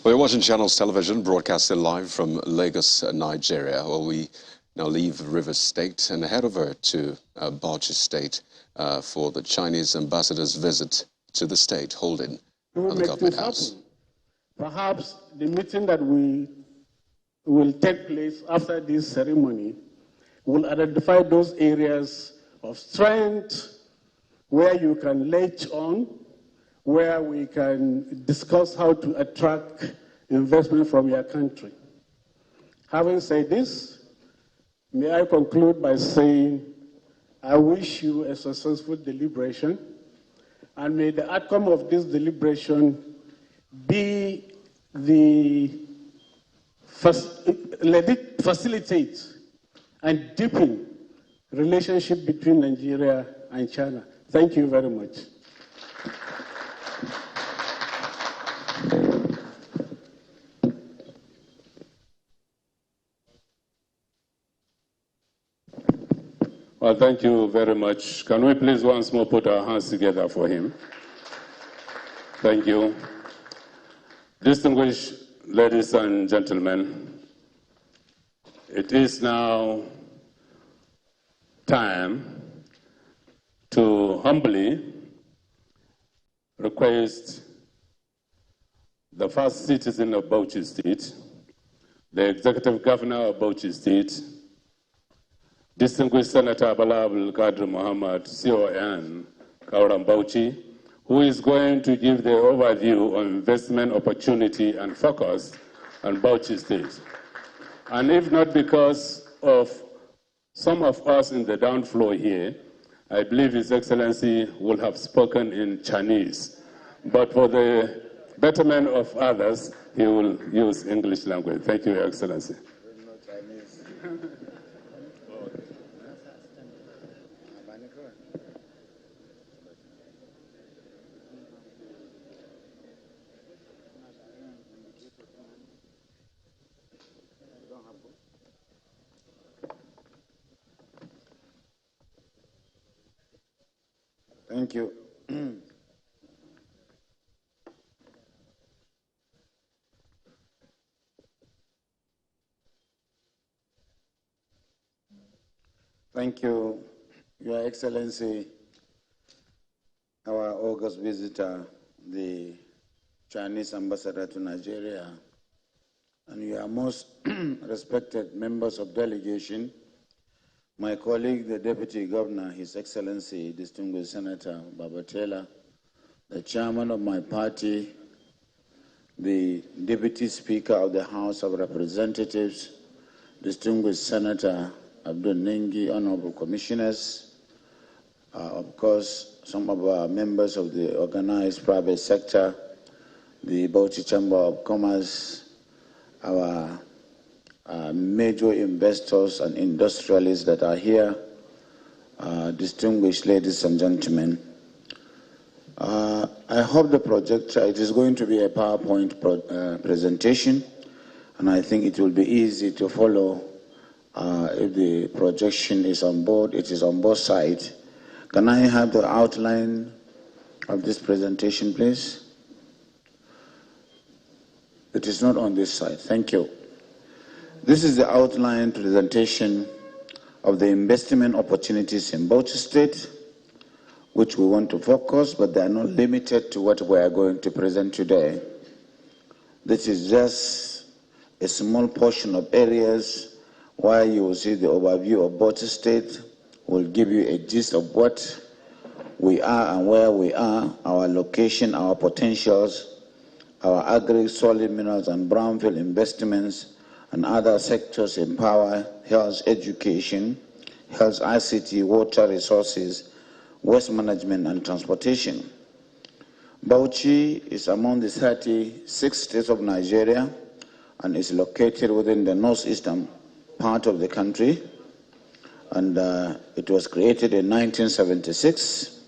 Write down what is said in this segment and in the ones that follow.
Well, you're watching Channels Television, broadcasting live from Lagos, Nigeria. Well, we now leave Rivers State and head over to Bauchi State for the Chinese ambassador's visit to the state, holding at the Government House. Perhaps the meeting that will take place after this ceremony will identify those areas of strength where you can latch on, where we can discuss how to attract investment from your country. Having said this, may I conclude by saying I wish you a successful deliberation, and may the outcome of this deliberation be let it facilitate and deepen relationship between Nigeria and China. Thank you very much. Well, thank you very much. Can we please once more put our hands together for him? Thank you. Distinguished ladies and gentlemen, it is now time to humbly request the first citizen of Bauchi State, the executive governor of Bauchi State, distinguished Senator Bala Mohammed, CON, Kauram Bauchi, who is going to give the overview on investment opportunity and focus on Bauchi State. And if not because of some of us in the down floor here, I believe His Excellency will have spoken in Chinese. But for the betterment of others, he will use English language. Thank you, Your Excellency. Thank you. Thank you, Your Excellency, our August visitor, the Chinese ambassador to Nigeria, and your most respected members of delegation, my colleague, the Deputy Governor, His Excellency, distinguished Senator Babatela, the chairman of my party, the Deputy Speaker of the House of Representatives, distinguished Senator Abdul Nengi, honorable commissioners, of course, some of our members of the organized private sector, the Bauchi Chamber of Commerce, our major investors and industrialists that are here, distinguished ladies and gentlemen. I hope the projector, it is going to be a PowerPoint presentation, and I think it will be easy to follow if the projection is on board. It is on both sides. Can I have the outline of this presentation, please? It is not on this side. Thank you. This is the outline presentation of the investment opportunities in Bauchi State, which we want to focus, but they are not limited to what we are going to present today. This is just a small portion of areas where you will see the overview of Bauchi State. Will give you a gist of what we are and where we are, our location, our potentials, our agri, solid minerals and brownfield investments, and other sectors in power, health, education, health, ICT, water resources, waste management, and transportation. Bauchi is among the 36 states of Nigeria and is located within the northeastern part of the country. And it was created in 1976,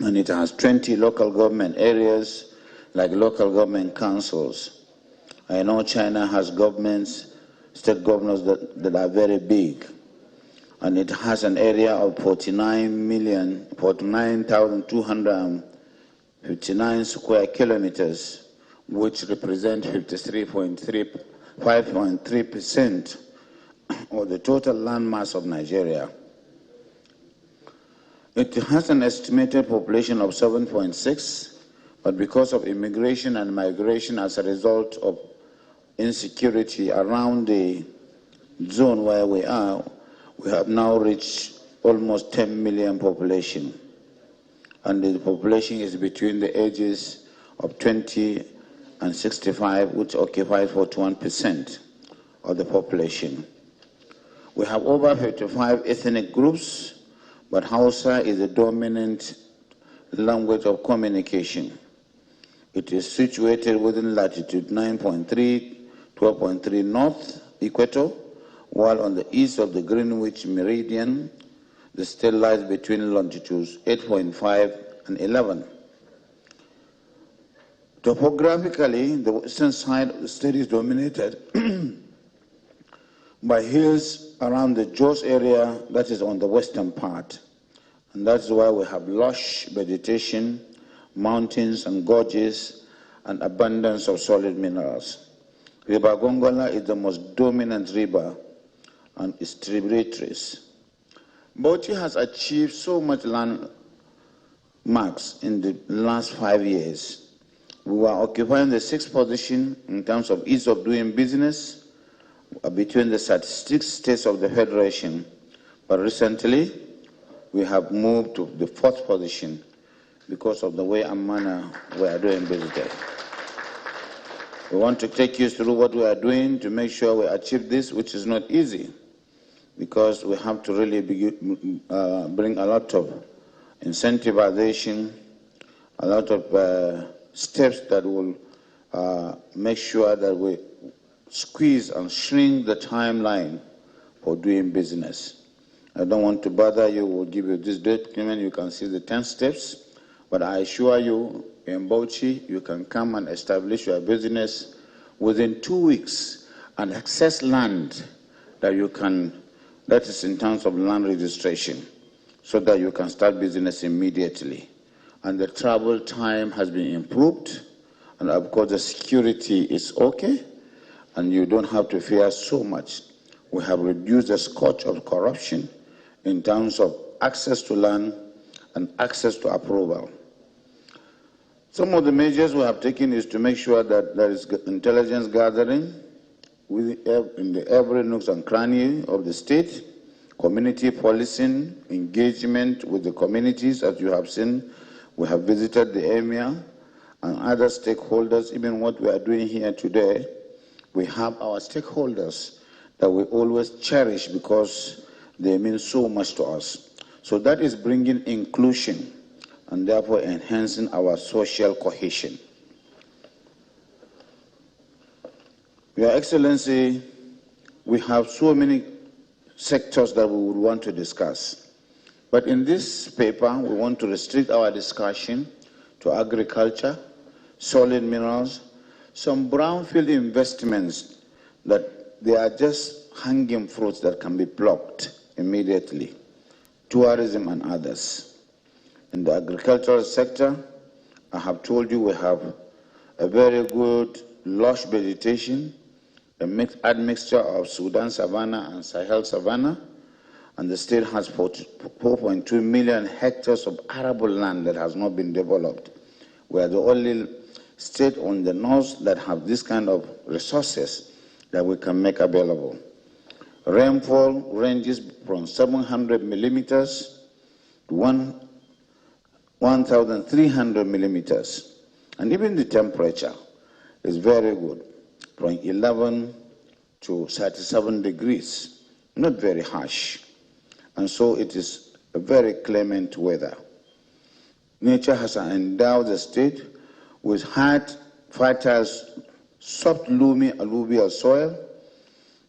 and it has 20 local government areas, like local government councils. I know China has governments, state governors that are very big, and it has an area of 49,259 square kilometers, which represent 5.3% of the total land mass of Nigeria. It has an estimated population of 7.6, but because of immigration and migration as a result of insecurity around the zone where we are, we have now reached almost 10 million population. And the population is between the ages of 20 and 65, which occupies 41% of the population. We have over 55 ethnic groups, but Hausa is the dominant language of communication. It is situated within latitude 9.3, 12.3 north equator, while on the east of the Greenwich meridian, the state lies between longitudes 8.5 and 11. Topographically, the western side of the state is dominated by hills around the Jos area that is on the western part. And that's why we have lush vegetation, mountains and gorges, and abundance of solid minerals. River Gongola is the most dominant river and its tributaries. Bauchi has achieved so much landmarks in the last 5 years. We were occupying the 6th position in terms of ease of doing business between the 36 states of the Federation, but recently we have moved to the 4th position because of the way and manner we are doing business. We want to take you through what we are doing to make sure we achieve this, which is not easy, because we have to really bring a lot of incentivization, a lot of steps that will make sure that we squeeze and shrink the timeline for doing business. I don't want to bother you. We'll give you this document. You can see the 10 steps. But I assure you, in Bauchi, you can come and establish your business within 2 weeks and access land that you can, that is in terms of land registration, so that you can start business immediately. And the travel time has been improved, and of course the security is okay, and you don't have to fear so much. We have reduced the scourge of corruption in terms of access to land and access to approval. Some of the measures we have taken is to make sure that there is intelligence gathering in every nook and cranny of the state, community policing, engagement with the communities. As you have seen, we have visited the emir and other stakeholders. Even what we are doing here today, we have our stakeholders that we always cherish because they mean so much to us. So that is bringing inclusion and therefore enhancing our social cohesion. Your Excellency, we have so many sectors that we would want to discuss. But in this paper, we want to restrict our discussion to agriculture, solid minerals, some brownfield investments that they are just hanging fruits that can be plucked immediately, tourism and others. In the agricultural sector, I have told you we have a very good lush vegetation, a admixture of Sudan savanna and Sahel savanna, and the state has 4.2 million hectares of arable land that has not been developed. We are the only state on the north that have this kind of resources that we can make available. Rainfall ranges from 700 millimeters to 1,300 millimeters. And even the temperature is very good, from 11 to 37 degrees, not very harsh. And so it is a very clement weather. Nature has endowed the state with hard, fertile, soft, loamy alluvial soil.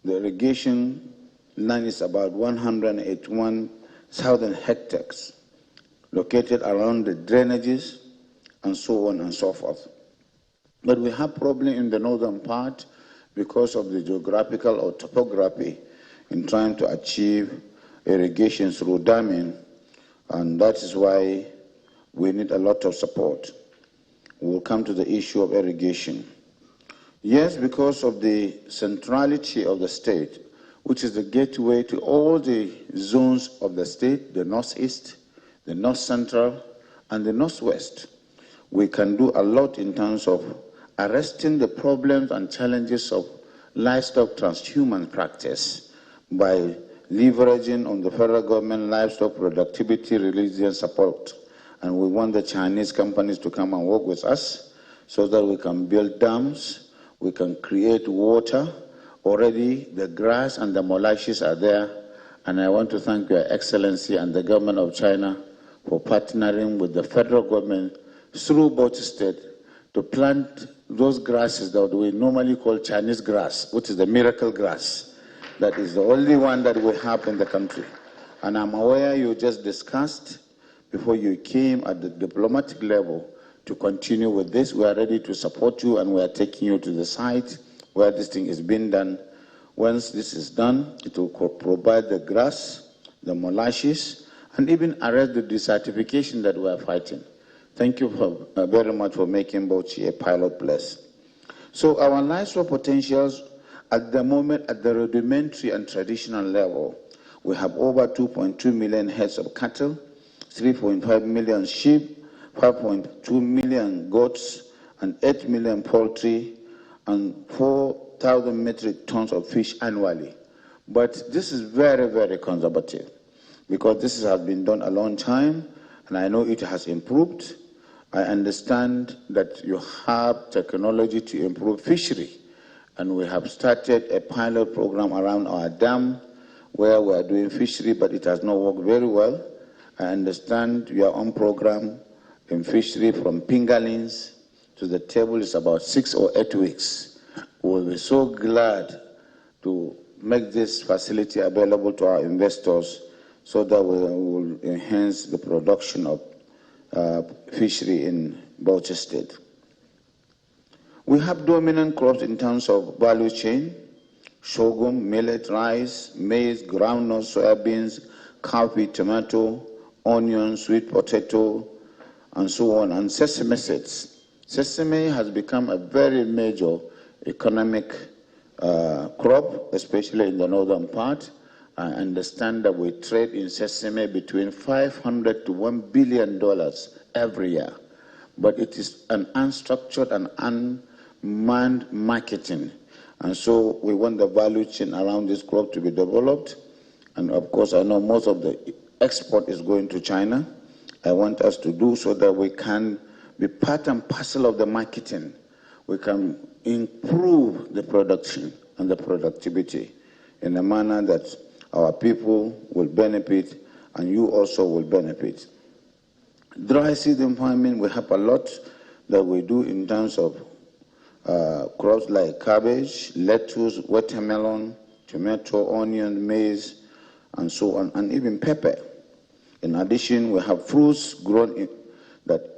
The irrigation land is about 181,000 hectares, located around the drainages, and so on and so forth. But we have problem in the northern part because of the geographical or topography in trying to achieve irrigation through damming, and that is why we need a lot of support. we'll come to the issue of irrigation. Yes, because of the centrality of the state, which is the gateway to all the zones of the state, the northeast, the north central, and the northwest, we can do a lot in terms of arresting the problems and challenges of livestock transhuman practice by leveraging on the federal government livestock productivity, release, and support. And we want the Chinese companies to come and work with us so that we can build dams, we can create water. Already the grass and the molasses are there. And I want to thank Your Excellency and the government of China for partnering with the federal government through Bauchi State to plant those grasses that we normally call Chinese grass, which is the miracle grass. That is the only one that we have in the country. And I'm aware you just discussed before you came at the diplomatic level to continue with this. We are ready to support you, and we are taking you to the site where this thing is being done. Once this is done, it will provide the grass, the molasses, and even arrest the desertification that we are fighting. Thank you very much for making Bauchi a pilot place. So our livestock potentials at the moment at the rudimentary and traditional level, we have over 2.2 million heads of cattle, 3.5 million sheep, 5.2 million goats, and 8 million poultry, and 4,000 metric tons of fish annually. But this is very, very conservative because this has been done a long time, and I know it has improved. I understand that you have technology to improve fishery, and we have started a pilot program around our dam where we are doing fishery, but it has not worked very well. I understand your own program in fishery from fingerlings to the table is about 6 or 8 weeks. We'll be so glad to make this facility available to our investors so that we will enhance the production of fishery in Bauchi State. We have dominant crops in terms of value chain: sorghum, millet, rice, maize, groundnuts, soybeans, cowpea, tomato, onion, sweet potato, and so on, and sesame seeds. Sesame has become a very major economic crop, especially in the northern part. I understand that we trade in sesame between $500 to $1 billion every year. But it is an unstructured and unmanned marketing. And so we want the value chain around this crop to be developed. And of course, I know most of the export is going to China. I want us to do so that we can be part and parcel of the marketing. We can improve the production and the productivity in a manner that our people will benefit and you also will benefit. Dry season farming, we have a lot that we do in terms of crops like cabbage, lettuce, watermelon, tomato, onion, maize, and so on, and even pepper. In addition, we have fruits grown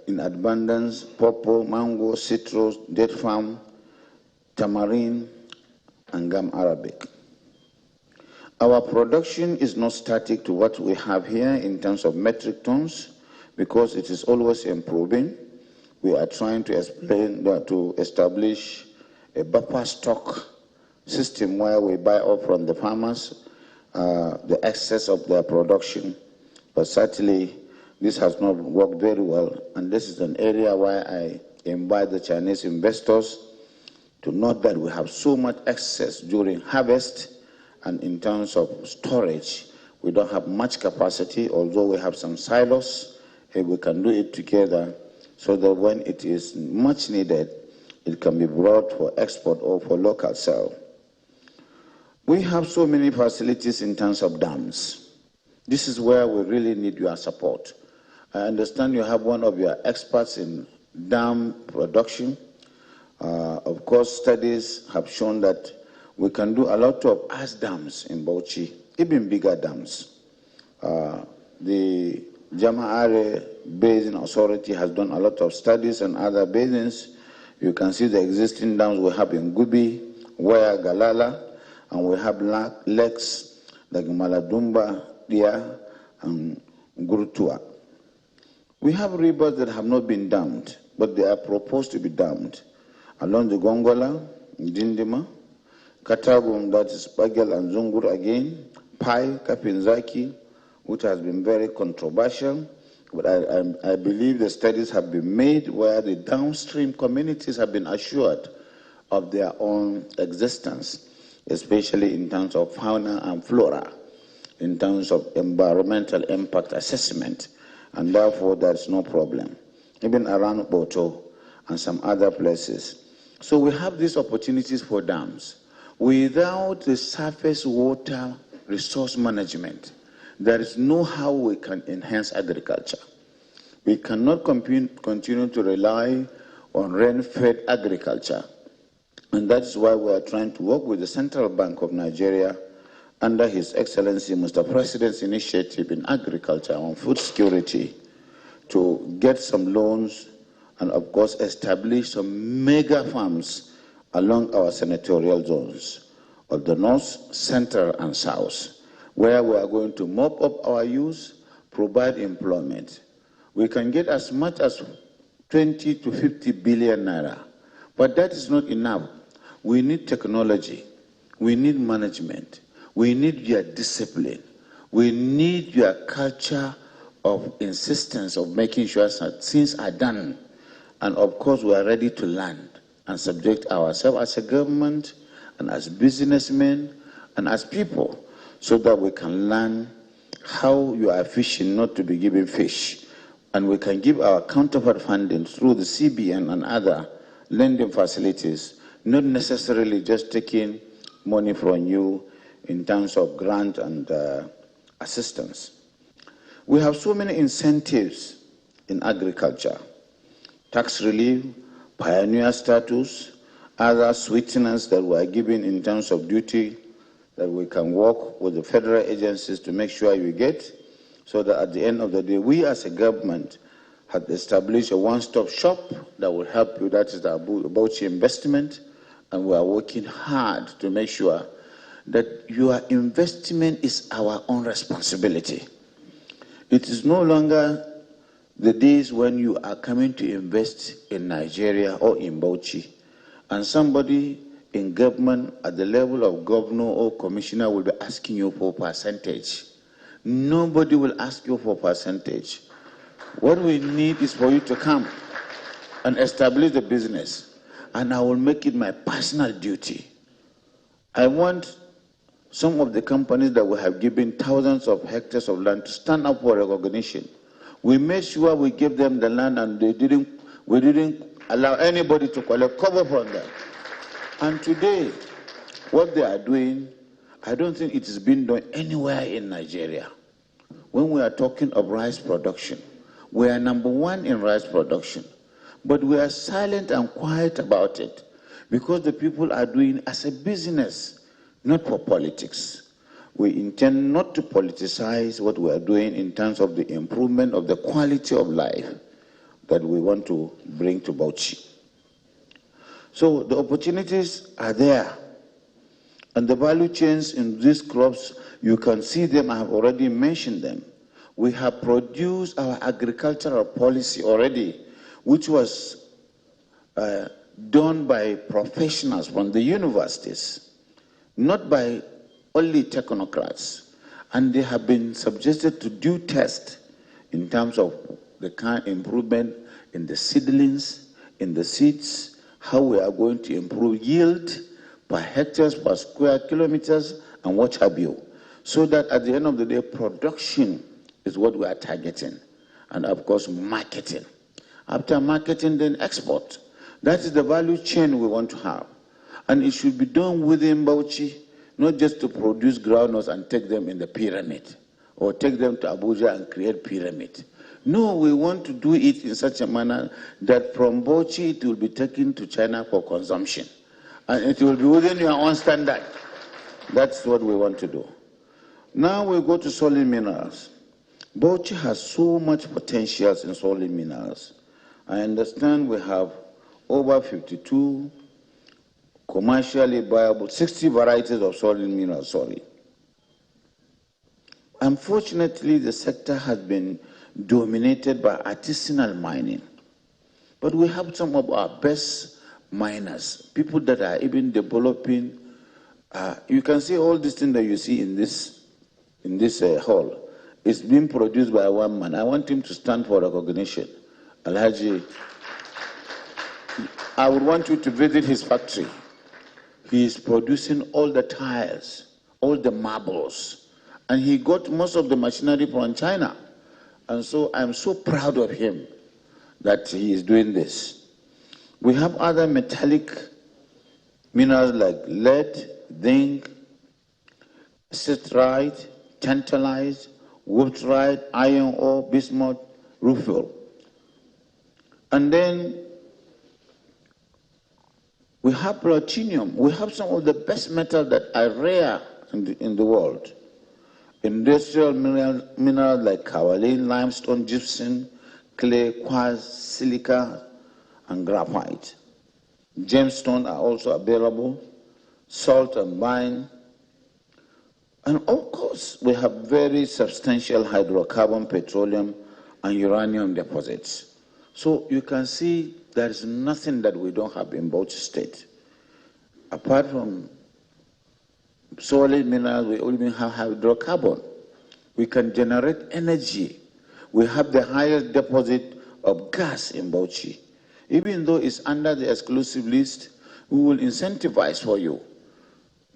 in abundance: pawpaw, mango, citrus, date palm, tamarind, and gum arabic. Our production is not static to what we have here in terms of metric tons, because it is always improving. We are trying to establish a buffer stock system where we buy off from the farmers the excess of their production. But certainly, this has not worked very well, and this is an area where I invite the Chinese investors to note that we have so much excess during harvest, and in terms of storage, we don't have much capacity, although we have some silos. If we can do it together so that when it is much needed, it can be brought for export or for local sale. We have so many facilities in terms of dams. This is where we really need your support. I understand you have one of your experts in dam production. Of course, studies have shown that we can do a lot of ice dams in Bauchi, even bigger dams. The Yankari Basin Authority has done a lot of studies on other basins. You can see the existing dams we have in Gubi, Waya, Galala, and we have lakes like Maladumba, Dia, and Gurutua. We have rivers that have not been dammed, but they are proposed to be dammed. Along the Gongola, Dindima, Katagum, that is Bagel and Zungur again, Pai, Kapinzaki, which has been very controversial, but I believe the studies have been made where the downstream communities have been assured of their own existence, especially in terms of fauna and flora, in terms of environmental impact assessment, and therefore there's no problem, even around Boto and some other places. So we have these opportunities for dams. Without the surface water resource management, there is no how we can enhance agriculture. We cannot continue to rely on rain-fed agriculture. And that's why we are trying to work with the Central Bank of Nigeria under His Excellency Mr. President's initiative in agriculture on food security to get some loans and, of course, establish some mega farms along our senatorial zones of the North, Central, and South, where we are going to mop up our youth, provide employment. We can get as much as 20 to 50 billion naira, but that is not enough. We need technology, we need management, we need your discipline, we need your culture of insistence of making sure that things are done. And of course, we are ready to learn and subject ourselves as a government and as businessmen and as people so that we can learn how you are fishing not to be given fish. And we can give our counterpart funding through the CBN and other lending facilities, not necessarily just taking money from you in terms of grant and assistance. We have so many incentives in agriculture: tax relief, pioneer status, other sweeteners that we are given in terms of duty that we can work with the federal agencies to make sure you get, so that at the end of the day, we as a government have established a one-stop shop that will help you. That is the Bauchi investment, and we are working hard to make sure that your investment is our own responsibility. It is no longer the days when you are coming to invest in Nigeria or in Bauchi, and somebody in government at the level of governor or commissioner will be asking you for percentage. Nobody will ask you for percentage. What we need is for you to come and establish the business, and I will make it my personal duty. I want some of the companies that we have given thousands of hectares of land to stand up for recognition. We made sure we gave them the land, and we didn't allow anybody to collect cover from them. And today, what they are doing, I don't think it is being done anywhere in Nigeria. When we are talking of rice production, we are number one in rice production, but we are silent and quiet about it because the people are doing as a business, not for politics. We intend not to politicize what we are doing in terms of the improvement of the quality of life that we want to bring to Bauchi. So the opportunities are there. And the value chains in these crops, you can see them, I have already mentioned them. We have produced our agricultural policy already, which was done by professionals from the universities, not by only technocrats. And they have been subjected to due test in terms of the kind of improvement in the seedlings, in the seeds, how we are going to improve yield per hectares, per square kilometers, and what have you. So that at the end of the day, production is what we are targeting. And of course, marketing. After marketing, then export. That is the value chain we want to have. And it should be done within Bauchi, not just to produce groundnuts and take them in the pyramid, or take them to Abuja and create pyramid. No, we want to do it in such a manner that from Bauchi it will be taken to China for consumption. And it will be within your own standard. That's what we want to do. Now we go to solid minerals. Bauchi has so much potential in solid minerals. I understand we have over 52 commercially viable, 60 varieties of solid minerals, Unfortunately, the sector has been dominated by artisanal mining. But we have some of our best miners, people that are even developing. You can see all these things that you see in this hall. It's being produced by one man. I want him to stand for recognition. Alhaji, I would want you to visit his factory. He is producing all the tires, all the marbles, and he got most of the machinery from China. And so I'm so proud of him that he is doing this. We have other metallic minerals like lead, zinc, citrite, tantalite, wurtzite, iron ore, bismuth, rutile. And then we have platinum. We have some of the best metals that are rare in the world. Industrial minerals like kaolin, limestone, gypsum, clay, quartz, silica, and graphite. Gemstones are also available, salt and wine. And of course, we have very substantial hydrocarbon, petroleum, and uranium deposits. So you can see there is nothing that we don't have in Bauchi State. Apart from solid minerals, we even have hydrocarbon. We can generate energy. We have the highest deposit of gas in Bauchi. Even though it's under the exclusive list, we will incentivize for you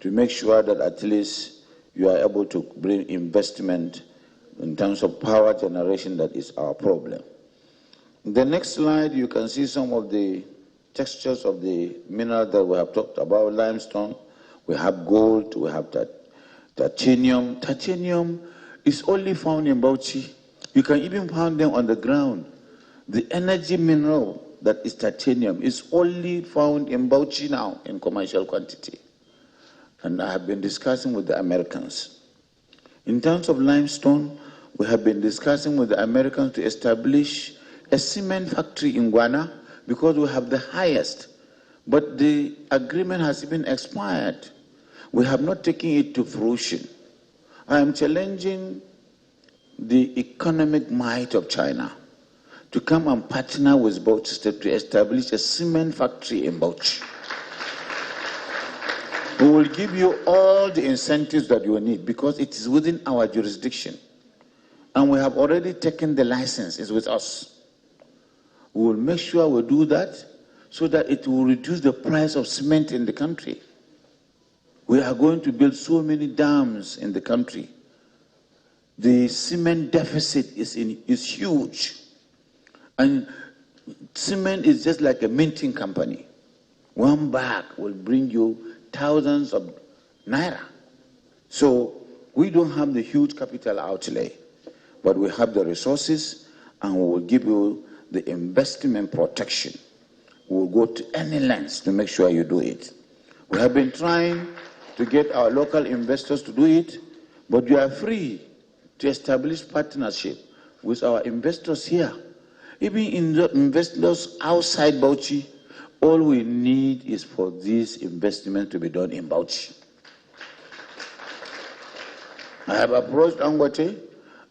to make sure that at least you are able to bring investment in terms of power generation. That is our problem. In the next slide, you can see some of the textures of the mineral that we have talked about. Limestone, we have gold, we have titanium. Titanium is only found in Bauchi. You can even find them on the ground. The energy mineral that is titanium is only found in Bauchi now in commercial quantity. And I have been discussing with the Americans. In terms of limestone, we have been discussing with the Americans to establish a cement factory in Ghana because we have the highest. But the agreement has been expired. We have not taken it to fruition. I am challenging the economic might of China to come and partner with Bauchi State to establish a cement factory in Bauchi. We will give you all the incentives that you need because it is within our jurisdiction. And we have already taken the license, it's with us. We will make sure we do that so that it will reduce the price of cement in the country. We are going to build so many dams in the country. The cement deficit is huge. And cement is just like a minting company. One bag will bring you thousands of naira. So we don't have the huge capital outlay, but we have the resources and we will give you the investment protection. We will go to any lengths to make sure you do it. We have been trying to get our local investors to do it, but you are free to establish partnership with our investors here. Even in the investors outside Bauchi, all we need is for this investment to be done in Bauchi. I have approached Angote,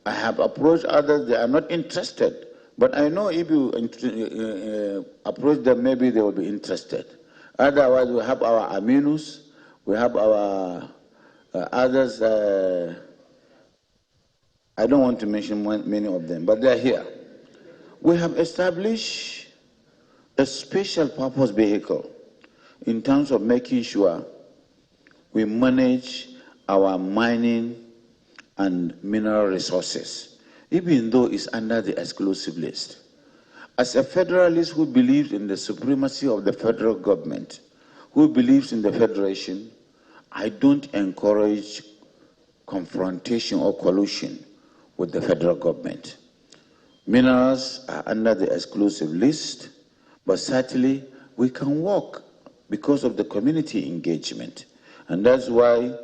I have approached others, they are not interested. But I know if you approach them, maybe they will be interested. Otherwise, we have our Aminus, we have our others, I don't want to mention many of them, but they're here. We have established a special purpose vehicle in terms of making sure we manage our mining and mineral resources, even though it's under the exclusive list. As a federalist who believes in the supremacy of the federal government, who believes in the federation, I don't encourage confrontation or collusion with the federal government. Minerals are under the exclusive list, but certainly we can work because of the community engagement. And that's why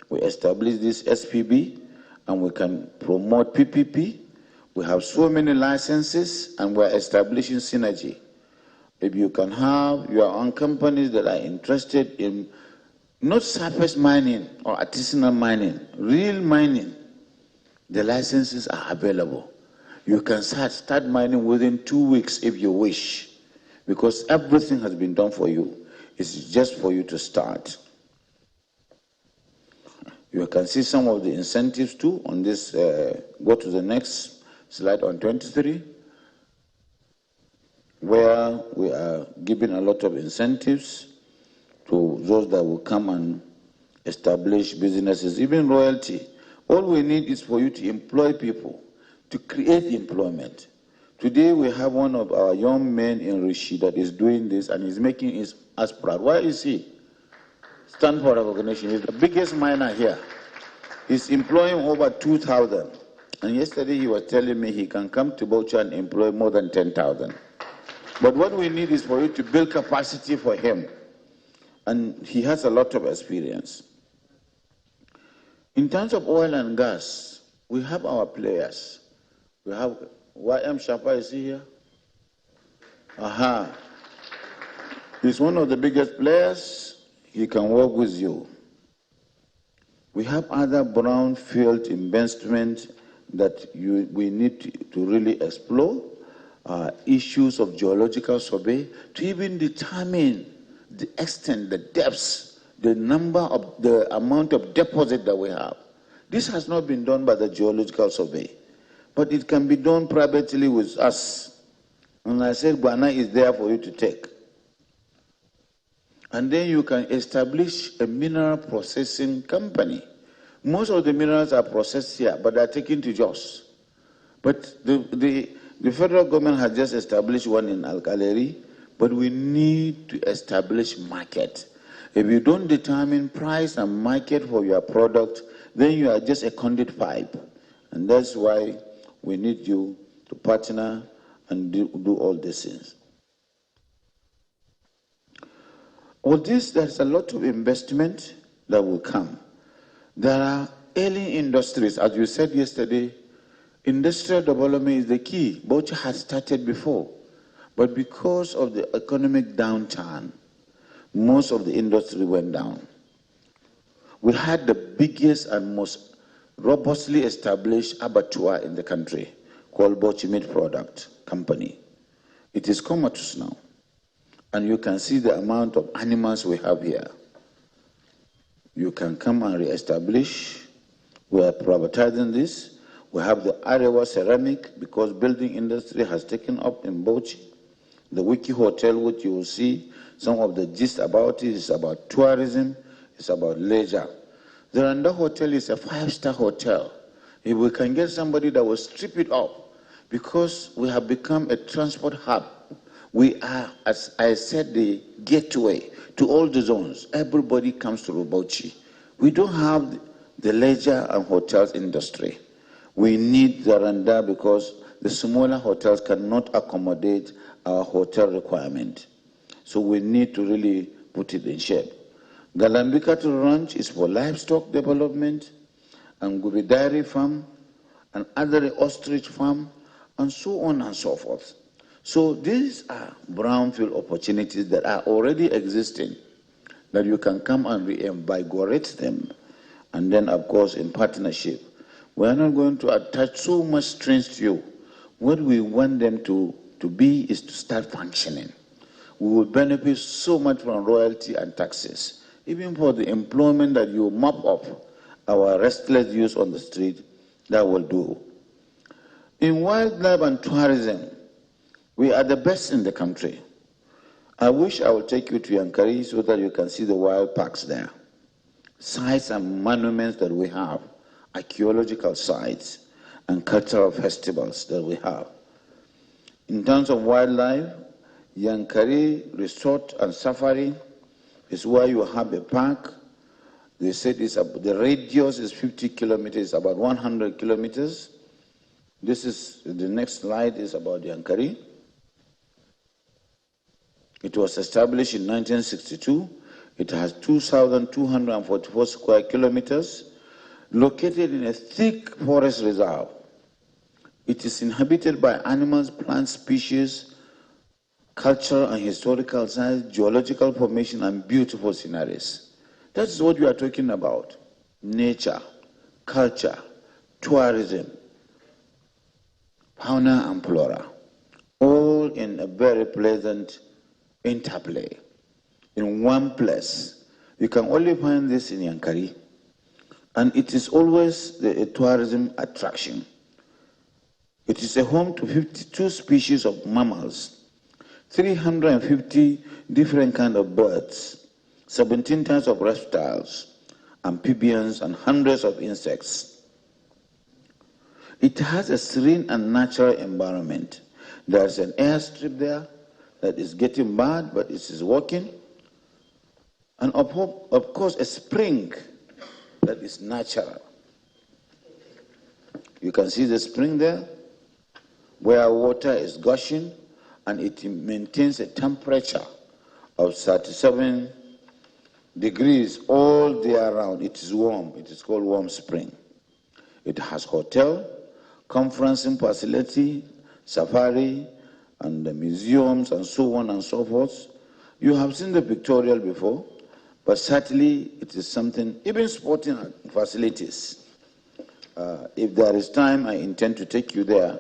we established this SPB, and we can promote PPP. We have so many licenses, and we're establishing synergy. If you can have your own companies that are interested in not surface mining or artisanal mining, real mining, the licenses are available. You can start mining within 2 weeks if you wish, because everything has been done for you. It's just for you to start. You can see some of the incentives too on this. Go to the next slide on 23, where we are giving a lot of incentives to those that will come and establish businesses, even royalty. All we need is for you to employ people, to create employment. Today we have one of our young men in Rishi that is doing this and is making us proud. Why is he? Stand for recognition. He's the biggest miner here. He's employing over 2,000. And yesterday he was telling me he can come to Bauchi and employ more than 10,000. But what we need is for you to build capacity for him. And he has a lot of experience. In terms of oil and gas, we have our players. We have YM Shafa, is he here? Aha. He's one of the biggest players. He can work with you. We have other brownfield investments that we need to really explore. Issues of geological survey to even determine the extent, the depths, the amount of deposit that we have. This has not been done by the geological survey, but it can be done privately with us. And I said, Bala is there for you to take. And then you can establish a mineral processing company. Most of the minerals are processed here, but they are taken to Jos. But the federal government has just established one in Alkaleri, but we need to establish market. If you don't determine price and market for your product, then you are just a conduit pipe. And that's why we need you to partner and do all these things. All this, there's a lot of investment that will come. There are ailing industries. As you said yesterday, industrial development is the key. Bauchi has started before. But because of the economic downturn, most of the industry went down. We had the biggest and most robustly established abattoir in the country called Bauchi Meat Product Company. It is comatose now. And you can see the amount of animals we have here. You can come and re-establish. We are privatizing this. We have the Arewa ceramic because building industry has taken up in Bauchi. The Wiki Hotel, which you will see, some of the gist about it is about tourism, it's about leisure. The Randa Hotel is a 5-star hotel. If we can get somebody that will strip it up, because we have become a transport hub. We are, as I said, the gateway to all the zones. Everybody comes to Bauchi. We don't have the leisure and hotels industry. We need the Randa because the smaller hotels cannot accommodate our hotel requirement. So we need to really put it in shape. Galambika to Ranch is for livestock development, and Gubi Dairy Farm, and other ostrich farm, and so on and so forth. So these are brownfield opportunities that are already existing, that you can come and reinvigorate them. And then, of course, in partnership. We are not going to attach so much strength to you. What we want them to be is to start functioning. We will benefit so much from royalty and taxes. Even for the employment that you mop up our restless youth on the street, that will do. In wildlife and tourism, we are the best in the country. I wish I would take you to Yankari so that you can see the wild parks there. Sites and monuments that we have, archaeological sites and cultural festivals that we have. In terms of wildlife, Yankari Resort and Safari is where you have a park. They said the radius is 50 kilometers, about 100 kilometers. The next slide is about Yankari. It was established in 1962. It has 2,244 square kilometers, located in a thick forest reserve. It is inhabited by animals, plant species, cultural and historical sites, geological formation, and beautiful sceneries. That's what we are talking about. Nature, culture, tourism. fauna and flora, all in a very pleasant interplay in one place. You can only find this in Yankari, and it is always a tourism attraction. It is a home to 52 species of mammals, 350 different kinds of birds, 17 types of reptiles, amphibians, and hundreds of insects. It has a serene and natural environment. There's an airstrip there that is getting bad, but it is working. And of course, a spring that is natural. You can see the spring there, where water is gushing, and it maintains a temperature of 37 degrees all the year round. It is warm. It is called Warm Spring. It has hotel, conferencing facility, safari, and the museums, and so on and so forth. You have seen the pictorial before, but certainly it is something, even sporting facilities. If there is time, I intend to take you there,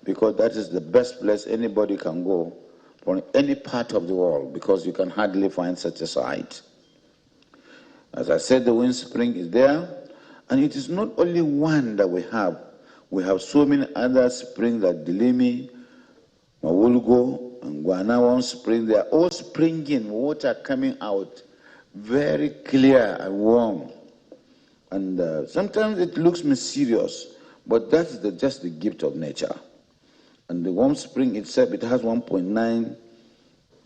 because that is the best place anybody can go from any part of the world, because you can hardly find such a site. As I said, the wind spring is there, and it is not only one that we have. We have so many other springs like Dilimi, Mawulgo, and Guanawan spring. They are all springing, water coming out, very clear and warm. And sometimes it looks mysterious, but that's just the gift of nature. And the warm spring itself, it has 1.9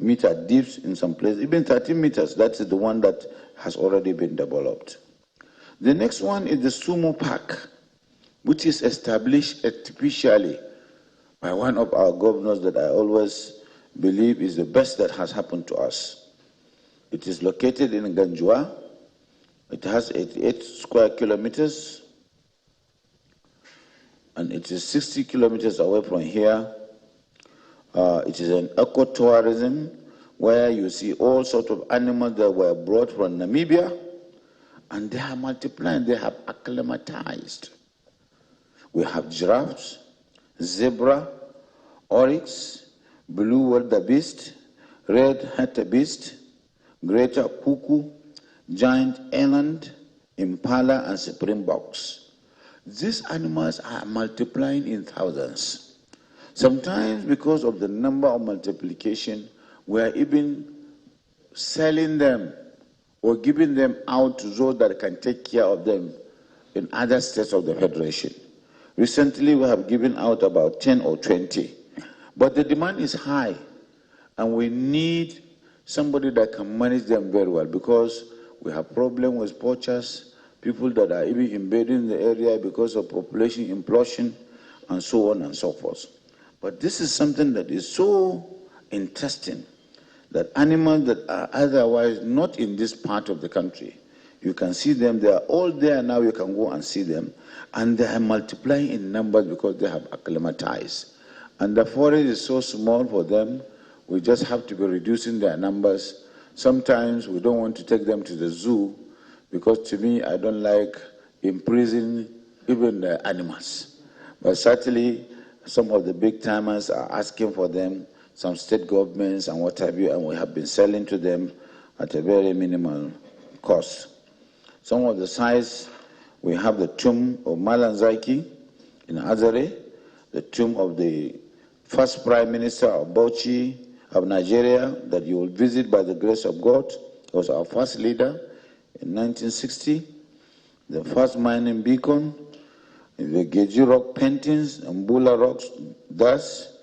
meter deep in some places, even 13 meters. That's the one that has already been developed. The next one is the Sumo Park, which is established artificially by one of our governors that I always believe is the best that has happened to us. It is located in Ganjua. It has 88 square kilometers, and it is 60 kilometers away from here. It is an ecotourism where you see all sorts of animals that were brought from Namibia, and they are multiplying, they have acclimatized. We have giraffes, zebra, oryx, blue wildebeest, red hartebeest, greater cuckoo, giant eland, impala, and springboks. These animals are multiplying in thousands. Sometimes because of the number of multiplication, we are even selling them or giving them out to those that can take care of them in other states of the Federation. Recently, we have given out about 10 or 20. But the demand is high, and we need somebody that can manage them very well, because we have problems with poachers, people that are even invading the area because of population implosion, and so on and so forth. But this is something that is so interesting, that animals that are otherwise not in this part of the country, you can see them, they are all there now, you can go and see them, and they are multiplying in numbers because they have acclimatized. And the forest is so small for them, we just have to be reducing their numbers. Sometimes we don't want to take them to the zoo, because to me, I don't like imprisoning even the animals. But certainly, some of the big timers are asking for them, some state governments and what have you, and we have been selling to them at a very minimal cost. Some of the sites, we have the tomb of Malanzaki in Azare, the tomb of the first Prime Minister of Bauchi of Nigeria that you will visit by the grace of God. He was our first leader in 1960, the first mining beacon, the Geji rock paintings and Bula rocks, dust,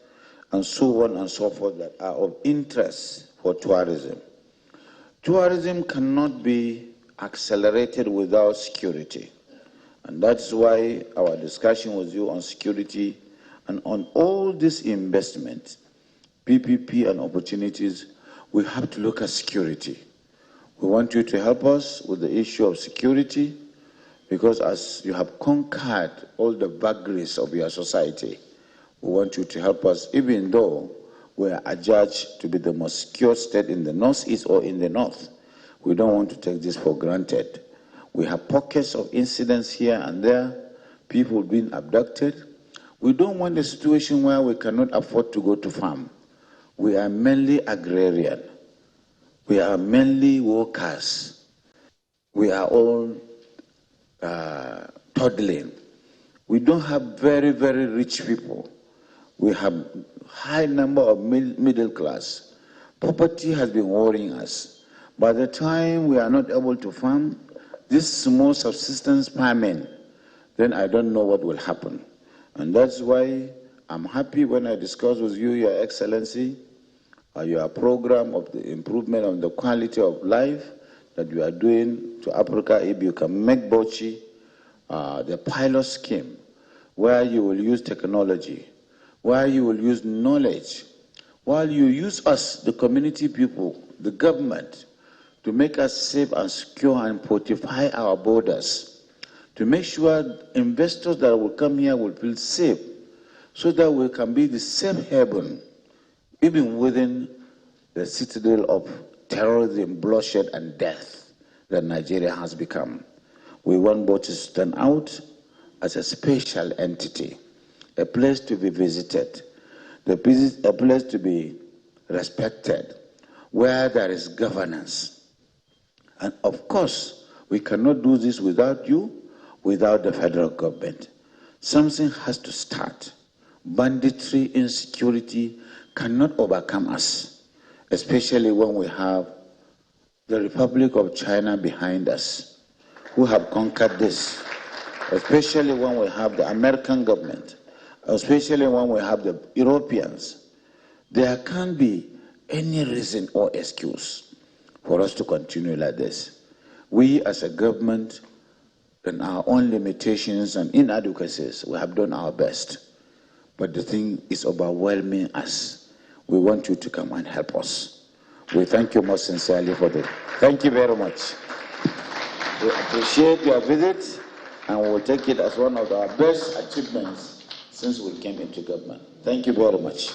and so on and so forth that are of interest for tourism. Tourism cannot be accelerated without security. And that's why our discussion with you on security and on all this investment, PPP and opportunities, we have to look at security. We want you to help us with the issue of security, because as you have conquered all the vagaries of your society, we want you to help us, even though we are adjudged to be the most secure state in the northeast or in the north. We don't want to take this for granted. We have pockets of incidents here and there, people being abducted. We don't want a situation where we cannot afford to go to farm. We are mainly agrarian. We are mainly workers. We are all toddling. We don't have very, very rich people. We have high number of middle class. Poverty has been worrying us. By the time we are not able to farm, this small subsistence farming, then I don't know what will happen. And that's why I'm happy when I discuss with you, Your Excellency, your program of the improvement of the quality of life that you are doing to Africa. If you can make Bauchi the pilot scheme where you will use technology, where you will use knowledge, while you use us, the community people, the government, to make us safe and secure and fortify our borders, to make sure investors that will come here will feel safe, so that we can be the safe haven, even within the citadel of terrorism, bloodshed, and death that Nigeria has become. We want Bauchi to stand out as a special entity, a place to be visited, a place to be respected, where there is governance. And of course, we cannot do this without you, without the federal government. Something has to start. Banditry, insecurity cannot overcome us, especially when we have the Republic of China behind us, who have conquered this, especially when we have the American government, especially when we have the Europeans. There can't be any reason or excuse for us to continue like this. We as a government, in our own limitations and inadequacies, we have done our best. But the thing is overwhelming us. We want you to come and help us. We thank you most sincerely for that. Thank you very much. We appreciate your visit, and we will take it as one of our best achievements since we came into government. Thank you very much.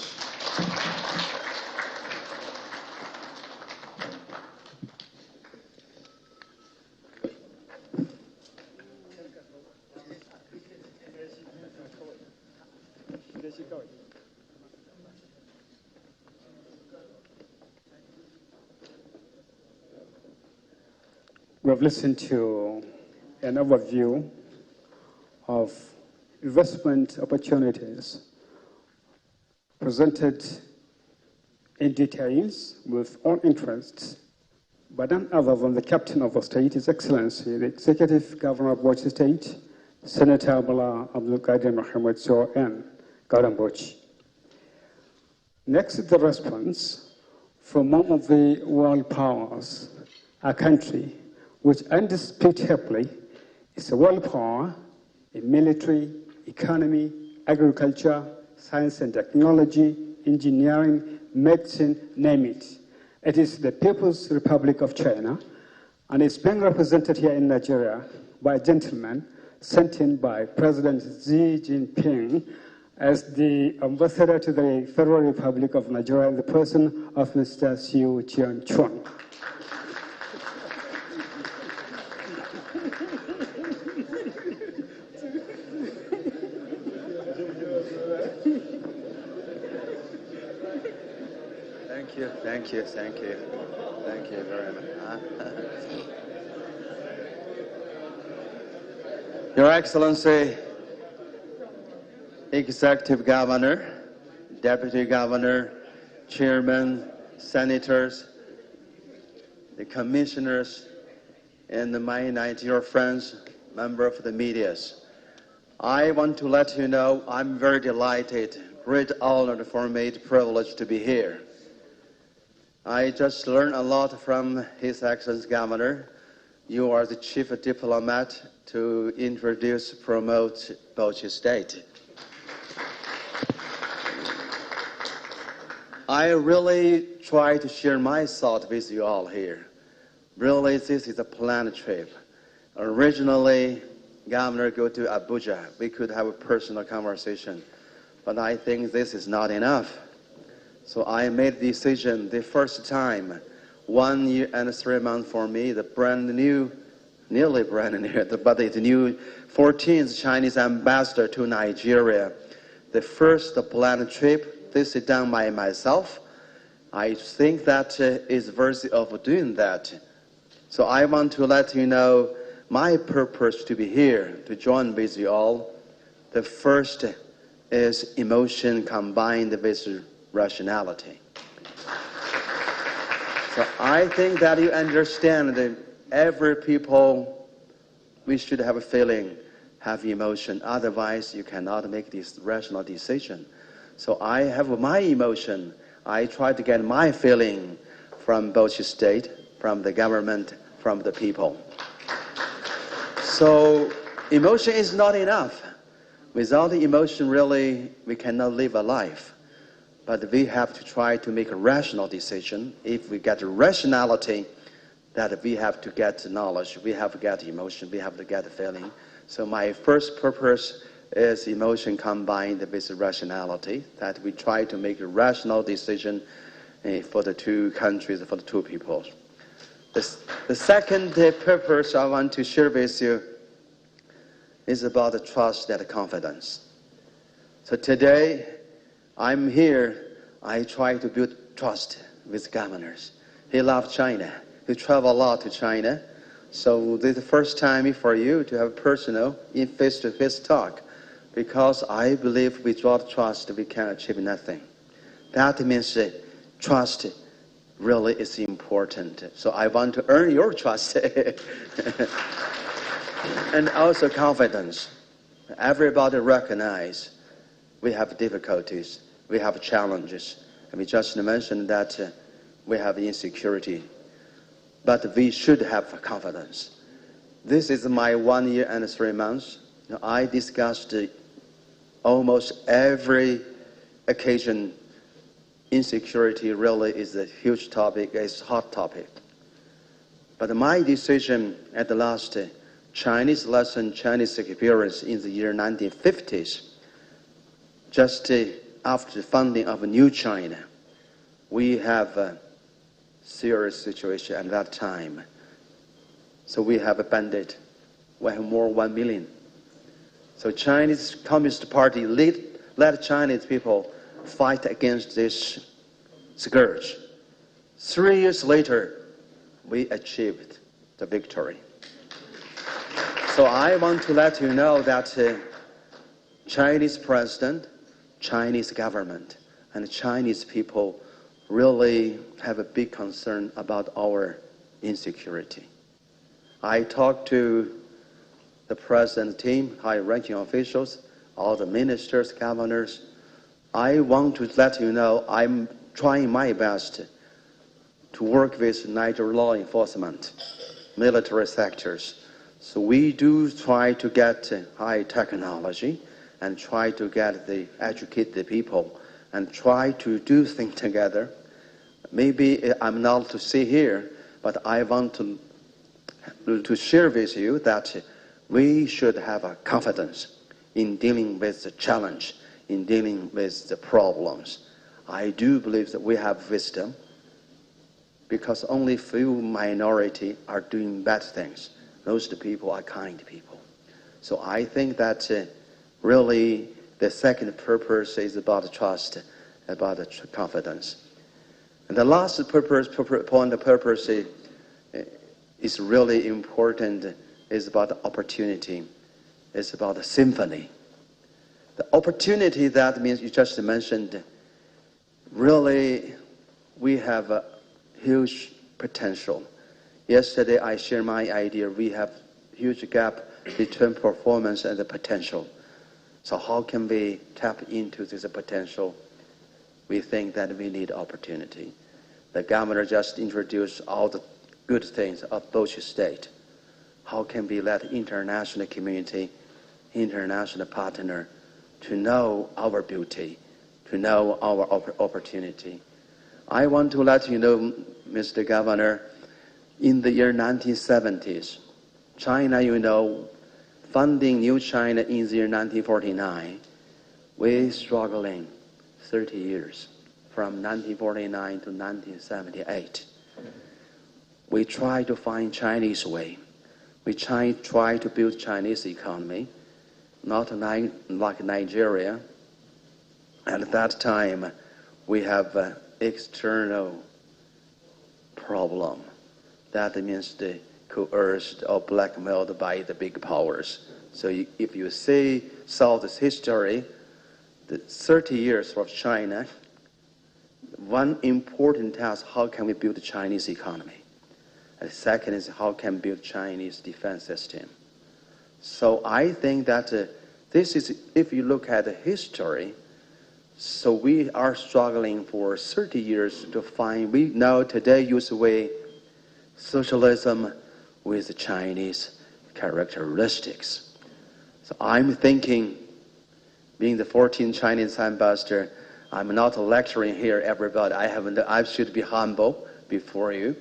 We have listened to an overview of investment opportunities presented in details with all interests, but none other than the captain of the state, His Excellency, the Executive Governor of Bauchi State, Senator Bala Mohammed and Bauchi. Next is the response from one of the world powers, a country which indisputably is a world power in military, economy, agriculture, science and technology, engineering, medicine, name it. It is the People's Republic of China, and it's being represented here in Nigeria by a gentleman sent in by President Xi Jinping as the ambassador to the Federal Republic of Nigeria in the person of Mr. Xiu Jianchuan. Thank you very much. Your Excellency, Executive Governor, Deputy Governor, Chairman, Senators, the Commissioners, and my Nigerian friends, members of the media. I want to let you know I'm very delighted, great honor for me, privilege to be here. I just learned a lot from His Excellency Governor. You are the chief diplomat to introduce, promote Bauchi State. I really try to share my thought with you all here. Really, this is a planned trip. Originally, Governor go to Abuja. We could have a personal conversation, but I think this is not enough. So I made the decision the first time, 1 year and 3 months for me, the brand new, nearly brand new, but it's new 14th Chinese ambassador to Nigeria the first planned trip. This is done by myself. I think that is worthy of doing that. So I want to let you know my purpose to be here, to join with you all. The first is emotion combined with rationality. So I think that you understand that every people, we should have a feeling, have emotion. Otherwise, you cannot make this rational decision. So I have my emotion. I try to get my feeling from Bauchi State, from the government, from the people. So emotion is not enough. Without the emotion, really, we cannot live a life. But we have to try to make a rational decision. If we get rationality, that we have to get knowledge, we have to get emotion, we have to get feeling. So my first purpose is emotion combined with rationality, that we try to make a rational decision for the two countries, for the two peoples. The second purpose I want to share with you is about the trust and confidence. So today, I'm here, I try to build trust with governors. He loves China. He travel a lot to China. So this is the first time for you to have personal, face-to-face talk, because I believe without trust, we can achieve nothing. That means trust really is important. So I want to earn your trust. And also confidence. Everybody recognize we have difficulties, we have challenges. And we just mentioned that we have insecurity. But we should have confidence. This is my 1 year and 3 months. I discussed almost every occasion. Insecurity really is a huge topic, it's a hot topic. But my decision at the last Chinese lesson, Chinese experience in the year 1950s, just after the founding of New China, we have a serious situation at that time. So we have a bandit. We have more 1 million. So Chinese Communist Party led Chinese people fight against this scourge. 3 years later, we achieved the victory. So I want to let you know that Chinese president, Chinese government, and Chinese people really have a big concern about our insecurity. I talked to the president team, high-ranking officials, all the ministers, governors. I want to let you know I'm trying my best to work with Niger law enforcement, military sectors. So we do try to get high technology and try to educate the people and try to do things together. Maybe I'm not to see here, but I want to share with you that we should have a confidence in dealing with the challenge, in dealing with the problems. I do believe that we have wisdom because only few minority are doing bad things. Most people are kind people. So I think that really the second purpose is about trust, about confidence. And the last point of purpose is really important, is about opportunity. It's about the symphony. The opportunity, that means you just mentioned, really we have a huge potential. Yesterday I shared my idea, we have huge gap between performance and the potential. So how can we tap into this potential? We think that we need opportunity. The governor just introduced all the good things of Bauchi State. How can we let international community, international partner, to know our beauty, to know our opportunity? I want to let you know, Mr. Governor, in the year 1970s, China, you know, funding New China in the year 1949, we're struggling 30 years, from 1949 to 1978. We try to find Chinese way. We try to build Chinese economy, not like Nigeria. At that time, we have an external problem. That means the coerced or blackmailed by the big powers. So if you solve this history, the 30 years of China, one important task, how can we build the Chinese economy? And the second is how can we build Chinese defense system? So I think that this is, if you look at the history, so we are struggling for 30 years to find, we now today use the way socialism with Chinese characteristics. So I'm thinking, being the 14th Chinese ambassador, I'm not lecturing here everybody. I should be humble before you,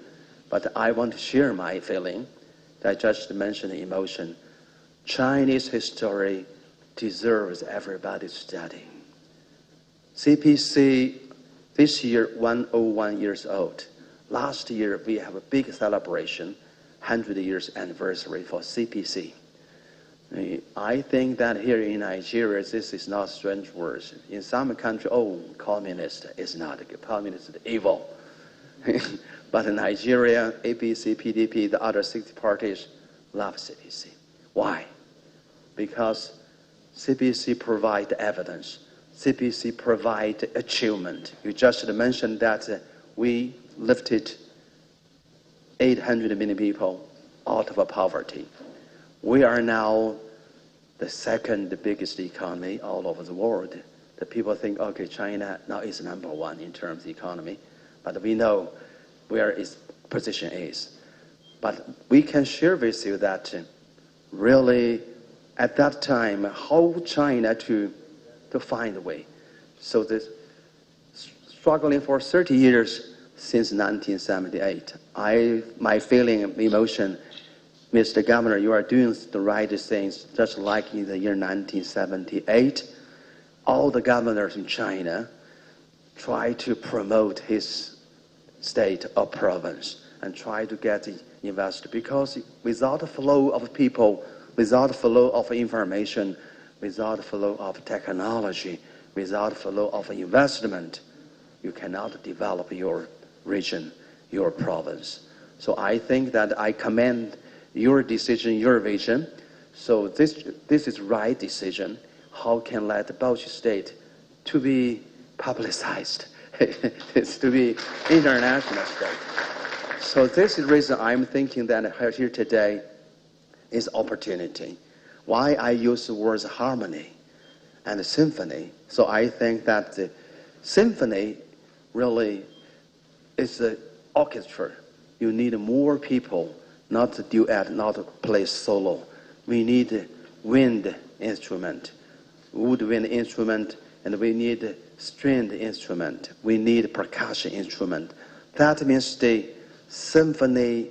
but I want to share my feeling. I just mentioned emotion. Chinese history deserves everybody to study. CPC this year 101 years old. Last year we have a big celebration, 100 years anniversary for CPC. I think that here in Nigeria, this is not strange words. In some countries, communist is not good. Communist is evil. But in Nigeria, APC, PDP, the other 60 parties love CPC. Why? Because CPC provide evidence. CPC provide achievement. You just mentioned that we lifted 800 million people out of poverty. We are now the second biggest economy all over the world. The people think, okay, China now is number one in terms of economy, but we know where its position is. But we can share with you that really at that time, how China to find a way. So this struggling for 30 years since 1978. My feeling, emotion, Mr. Governor, you are doing the right things, just like in the year 1978. All the governors in China try to promote his state or province and try to get the investor, because without a flow of people, without a flow of information, without a flow of technology, without a flow of investment, you cannot develop your region, your province. So I think that I commend your decision, your vision. So this is right decision. How can let the Bauchi state to be publicized? It's to be international state. So this is the reason I'm thinking that here today is opportunity. Why I use the words harmony and symphony. So I think that the symphony really is the orchestra. You need more people, not to duet, not to play solo. We need wind instrument, woodwind instrument, and we need stringed instrument. We need percussion instrument. That means the symphony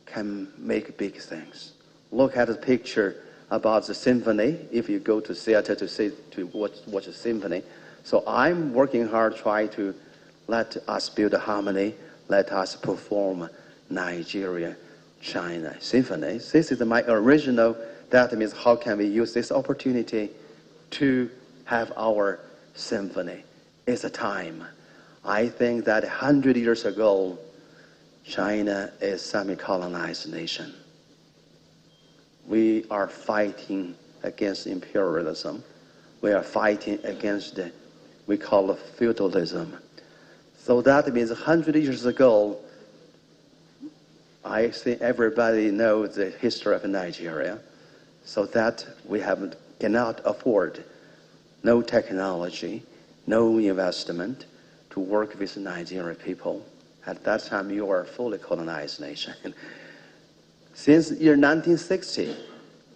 can make big things. Look at the picture about the symphony. If you go to theater to watch a symphony. So I'm working hard, try to let us build a harmony. Let us perform Nigeria, China symphony. This is my original. That means how can we use this opportunity to have our symphony? It's a time. I think that 100 years ago, China is a semi-colonized nation. We are fighting against imperialism. We are fighting against we call it feudalism. So that means 100 years ago, I think everybody knows the history of Nigeria. So that we cannot afford no technology, no investment to work with Nigerian people. At that time, you were a fully colonized nation. Since the year 1960,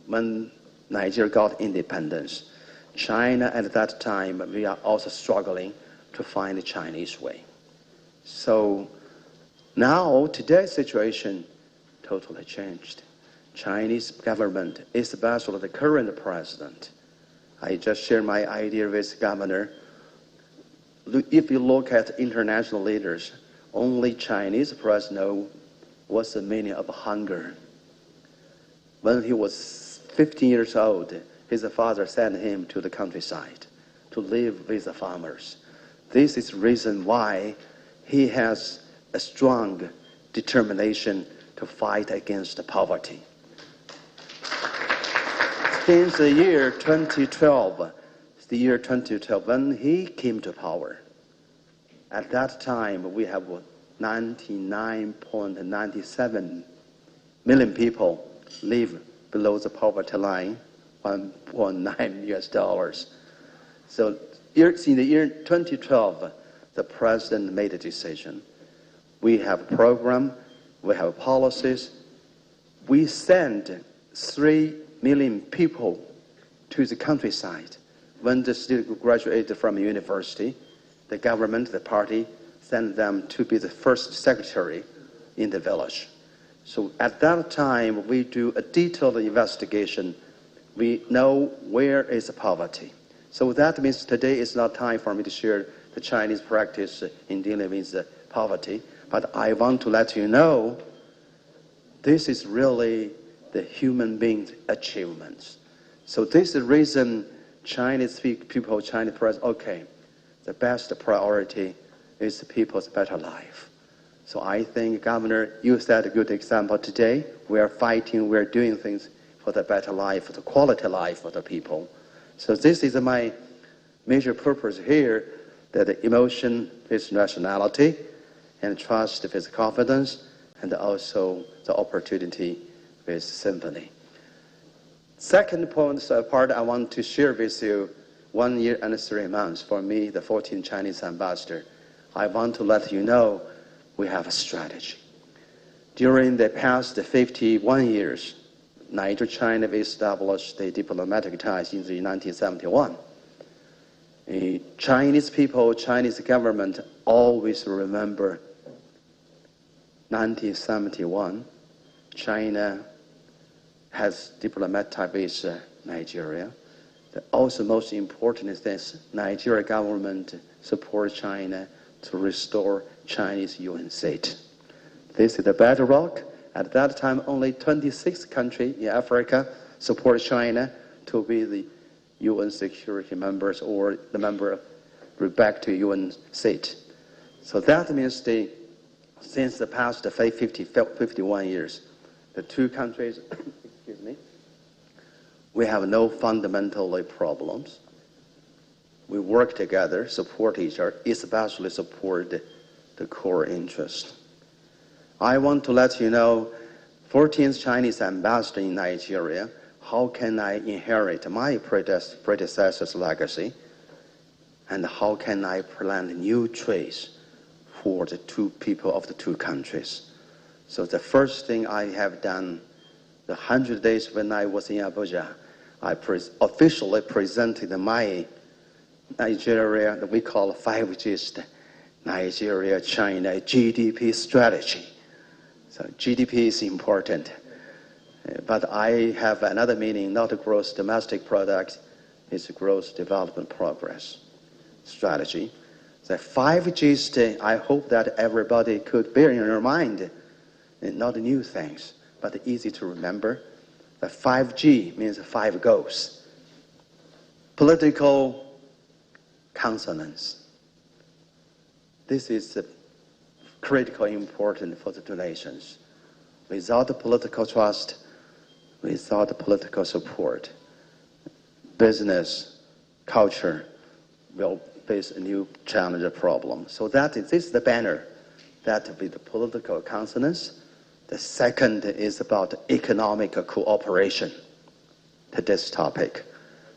when Nigeria got independence, China at that time, we are also struggling to find the Chinese way. So now, today's situation totally changed. Chinese government, especially the current president, I just share my idea with the governor. If you look at international leaders, only Chinese president know what's the meaning of hunger. When he was 15 years old, his father sent him to the countryside. to live with the farmers. This is the reason why he has a strong determination to fight against poverty. Since the year 2012, when he came to power, at that time we have 99.97 million people live below the poverty line, $1.9. So in the year 2012, the president made a decision. We have a program, we have policies. We send 3 million people to the countryside. When the student graduated from university, the government, the party, sent them to be the first secretary in the village. So at that time, we do a detailed investigation. We know where is the poverty. So that means today is not time for me to share the Chinese practice in dealing with poverty, but I want to let you know this is really the human being's achievements. So this is the reason Chinese people, Chinese press, okay, the best priority is the people's better life. So I think, Governor, you set a good example today. We are fighting, we are doing things for the better life, for the quality life for the people. So this is my major purpose here, that the emotion is nationality, and trust with confidence, and also the opportunity with symphony. Second part I want to share with you, 1 year and 3 months for me, the 14th Chinese ambassador. I want to let you know we have a strategy. During the past 51 years, Niger-China established the diplomatic ties in 1971. The Chinese people, Chinese government always remember 1971, China has diplomatic ties with Nigeria. Also most important is this, Nigeria government supports China to restore Chinese UN seat. This is the bedrock. At that time, only 26 countries in Africa support China to be the UN security members or the member back to UN seat. So that means since the past 51 years, the two countries, excuse me, we have no fundamental problems. We work together, support each other, especially support the core interest. I want to let you know, 14th Chinese ambassador in Nigeria, how can I inherit my predecessor's legacy, and how can I plant new trees for the two people of the two countries. So the first thing I have done, the 100 days when I was in Abuja, I officially presented my Nigeria, that we call 5G, Nigeria-China GDP strategy. So GDP is important. But I have another meaning, not a gross domestic product, it's a gross development progress strategy. The 5G, I hope that everybody could bear in your mind, not new things, but easy to remember. The 5G means 5 goals. Political consonance. This is critically important for the two nations. Without the political trust, without the political support, business, culture will face a new challenge or problem. So this is the banner. That will be the political consonance. The second is about economic cooperation, to this topic.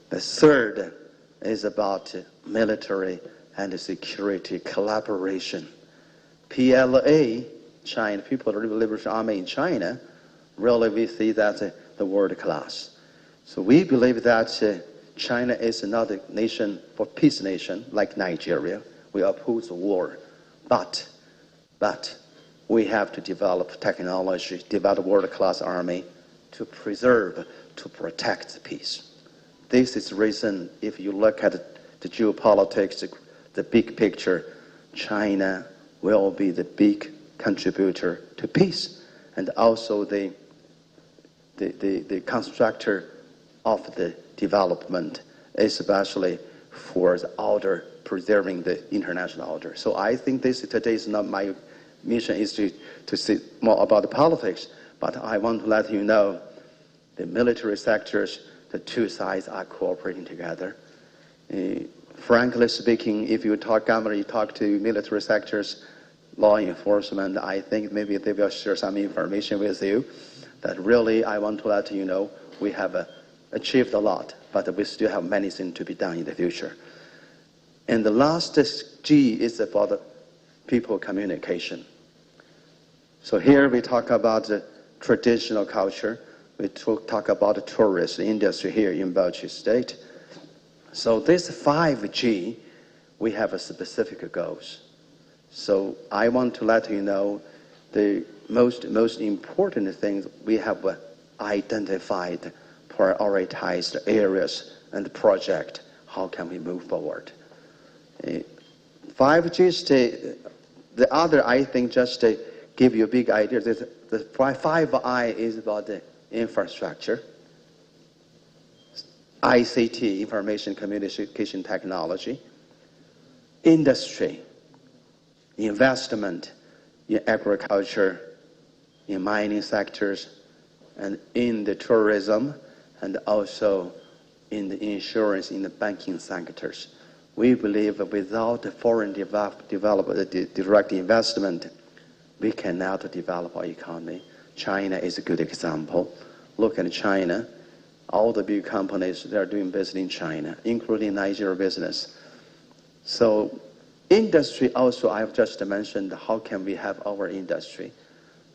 The third is about military and security collaboration. PLA, China, People's Liberation Army in China, really we see that the world class. So we believe that China is not a nation for peace nation like Nigeria. We oppose the war, but we have to develop technology, develop world-class army to preserve, to protect the peace. This is the reason, if you look at the geopolitics, the big picture, China will be the big contributor to peace, and also the constructor of the development, especially for the order, preserving the international order. So I think this today is not my mission is to say more about the politics, but I want to let you know the military sectors, the two sides are cooperating together. Frankly speaking, if you talk government, you talk to military sectors, law enforcement, I think maybe they will share some information with you that really I want to let you know we have achieved a lot, but we still have many things to be done in the future. And the last G is about the people communication. So here we talk about the traditional culture. We talk about the tourist industry here in Bauchi State. So this 5G, we have a specific goals. So I want to let you know the most important things we have identified, prioritized areas and project. How can we move forward? 5G, the other, I think, just to give you a big idea, the 5I is about the infrastructure, ICT, information communication technology, industry, investment in agriculture, in mining sectors, and in the tourism, and also in the insurance, in the banking sectors. We believe that without foreign direct investment, we cannot develop our economy. China is a good example. Look at China. All the big companies, they're doing business in China, including Nigeria business. So industry also, I've just mentioned, how can we have our industry?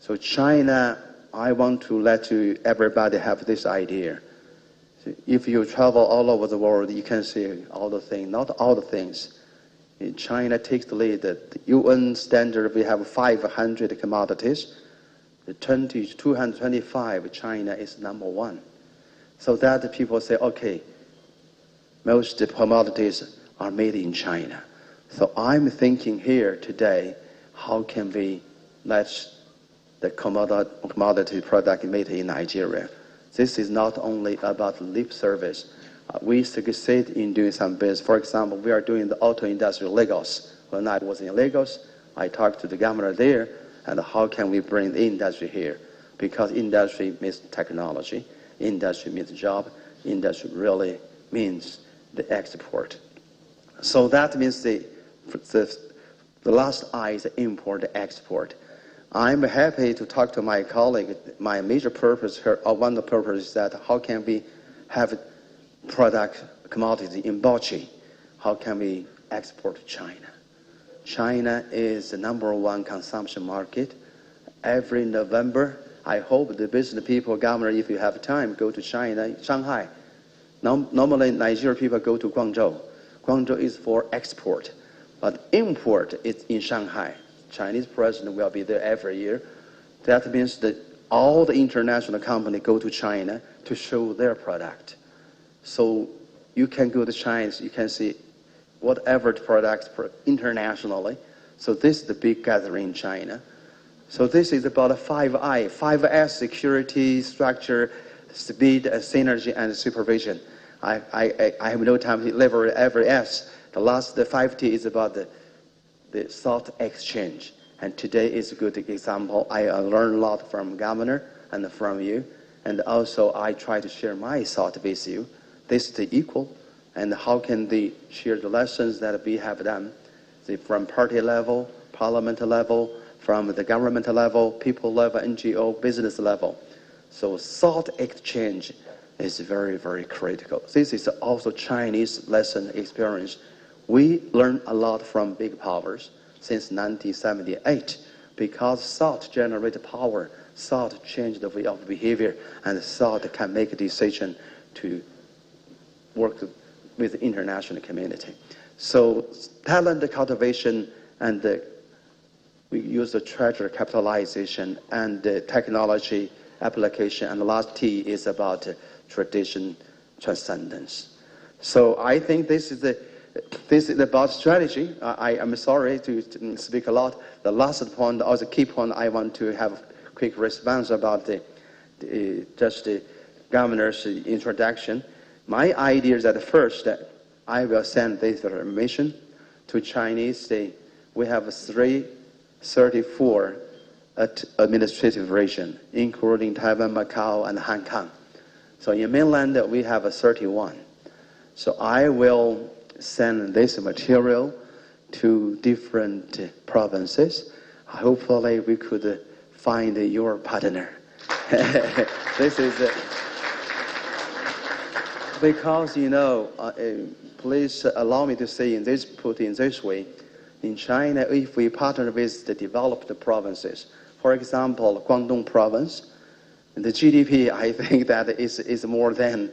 So China, I want to let everybody have this idea. If you travel all over the world, you can see all the things, not all the things. In China takes the lead. The UN standard, we have 500 commodities. The 225, China is #1. So that people say, okay, most commodities are made in China. So I'm thinking here today, how can we let the commodity product made in Nigeria? This is not only about lip service. We succeed in doing some business. For example, we are doing the auto industry in Lagos. When I was in Lagos, I talked to the governor there, and how can we bring the industry here? Because industry means technology, industry means job, industry really means the export. So that means the last I is import, export. I'm happy to talk to my colleague. My major purpose here, or one of the purposes is that how can we have product commodity in Bauchi? How can we export to China? China is the #1 consumption market. Every November, I hope the business people, governor, if you have time, go to China, Shanghai. Normally, Nigerian people go to Guangzhou. Guangzhou is for export, but import is in Shanghai. Chinese president will be there every year. That means that all the international companies go to China to show their product. So you can go to China, you can see whatever products internationally. So this is the big gathering in China. So this is about a 5I, 5S, security, structure, speed, synergy, and supervision. I have no time to deliver every S. The 5T is about the thought exchange. And today is a good example. I learned a lot from governor and from you. And also I try to share my thought with you. This is the equal. And how can they share the lessons that we have done from party level, parliament level, from the government level, people level, NGO, business level. So thought exchange is very, very critical. This is also Chinese lesson experience. We learn a lot from big powers since 1978 because thought generates power, thought changes the way of behavior, and thought can make a decision to work with the international community. So talent cultivation and we use the treasure capitalization and the technology application, and the last T is about tradition transcendence. So I think this is about strategy. I am sorry to speak a lot. The last point, or the key point, I want to have a quick response about just the governor's introduction. My idea is that first, I will send this information to Chinese state. We have 334 administrative regions, including Taiwan, Macau, and Hong Kong. So in mainland, we have 31. So I will send this material to different provinces. Hopefully, we could find your partner. This is because, you know, please allow me to say put in this way. In China, if we partner with the developed provinces, for example, Guangdong province, the GDP, I think that is more than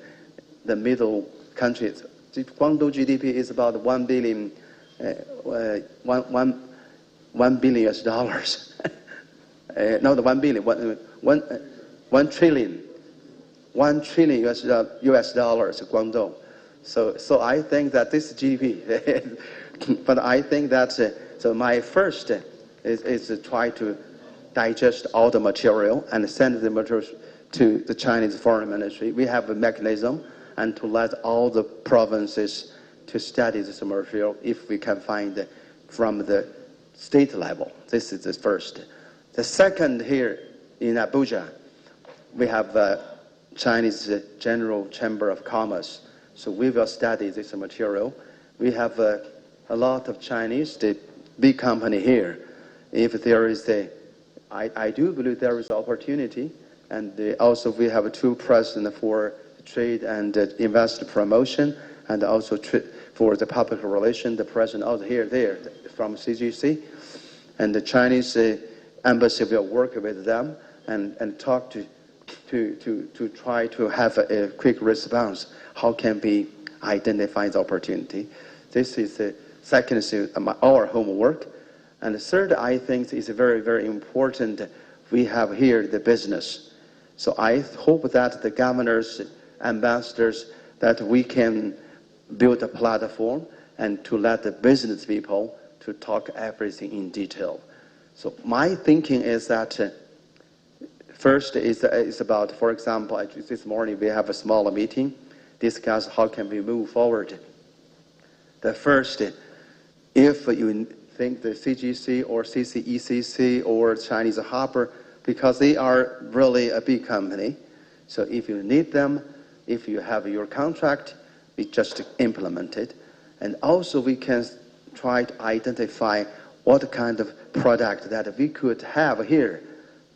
the middle countries. Guangdong GDP is about $1 billion. $1 billion US dollars. Not $1 billion, $1 trillion. $1 trillion US dollars, Guangdong. So I think that this GDP, but I think that, so my first is to try to digest all the material and send the material to the Chinese Foreign Ministry. We have a mechanism and to let all the provinces to study this material if we can find from the state level. This is the first. The second here in Abuja, we have Chinese General Chamber of Commerce. So we will study this material. We have a lot of Chinese, the big company here. If there is I do believe there is opportunity. And also we have two presidents for trade and investor promotion, and also for the public relation, the president also there from CGC. And the Chinese embassy will work with them and talk to try to have a quick response. How can we identify the opportunity? This is the second, our homework. And the third, I think, is very, very important. We have here the business. So I hope that the governors, ambassadors, that we can build a platform and to let the business people to talk everything in detail. So my thinking is that first is about, for example, this morning we have a smaller meeting, discuss how can we move forward. The first, if you think the CGC or CCECC or Chinese Harbor, because they are really a big company, so if you need them, if you have your contract, we just implement it. And also we can try to identify what kind of product that we could have here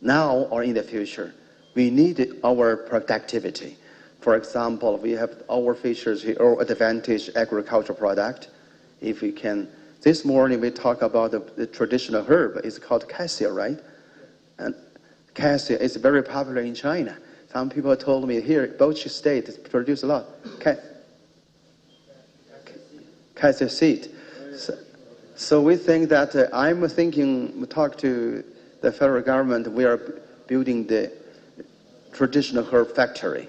now or in the future. We need our productivity. For example, we have our features here, or advantage agricultural product. If we can, this morning we talk about the traditional herb. It's called cassia, right? And cassia is very popular in China. Some people told me here, Bauchi State produce a lot. Cassia seed. So we think that I'm thinking, talk to the federal government, we are building the traditional herb factory.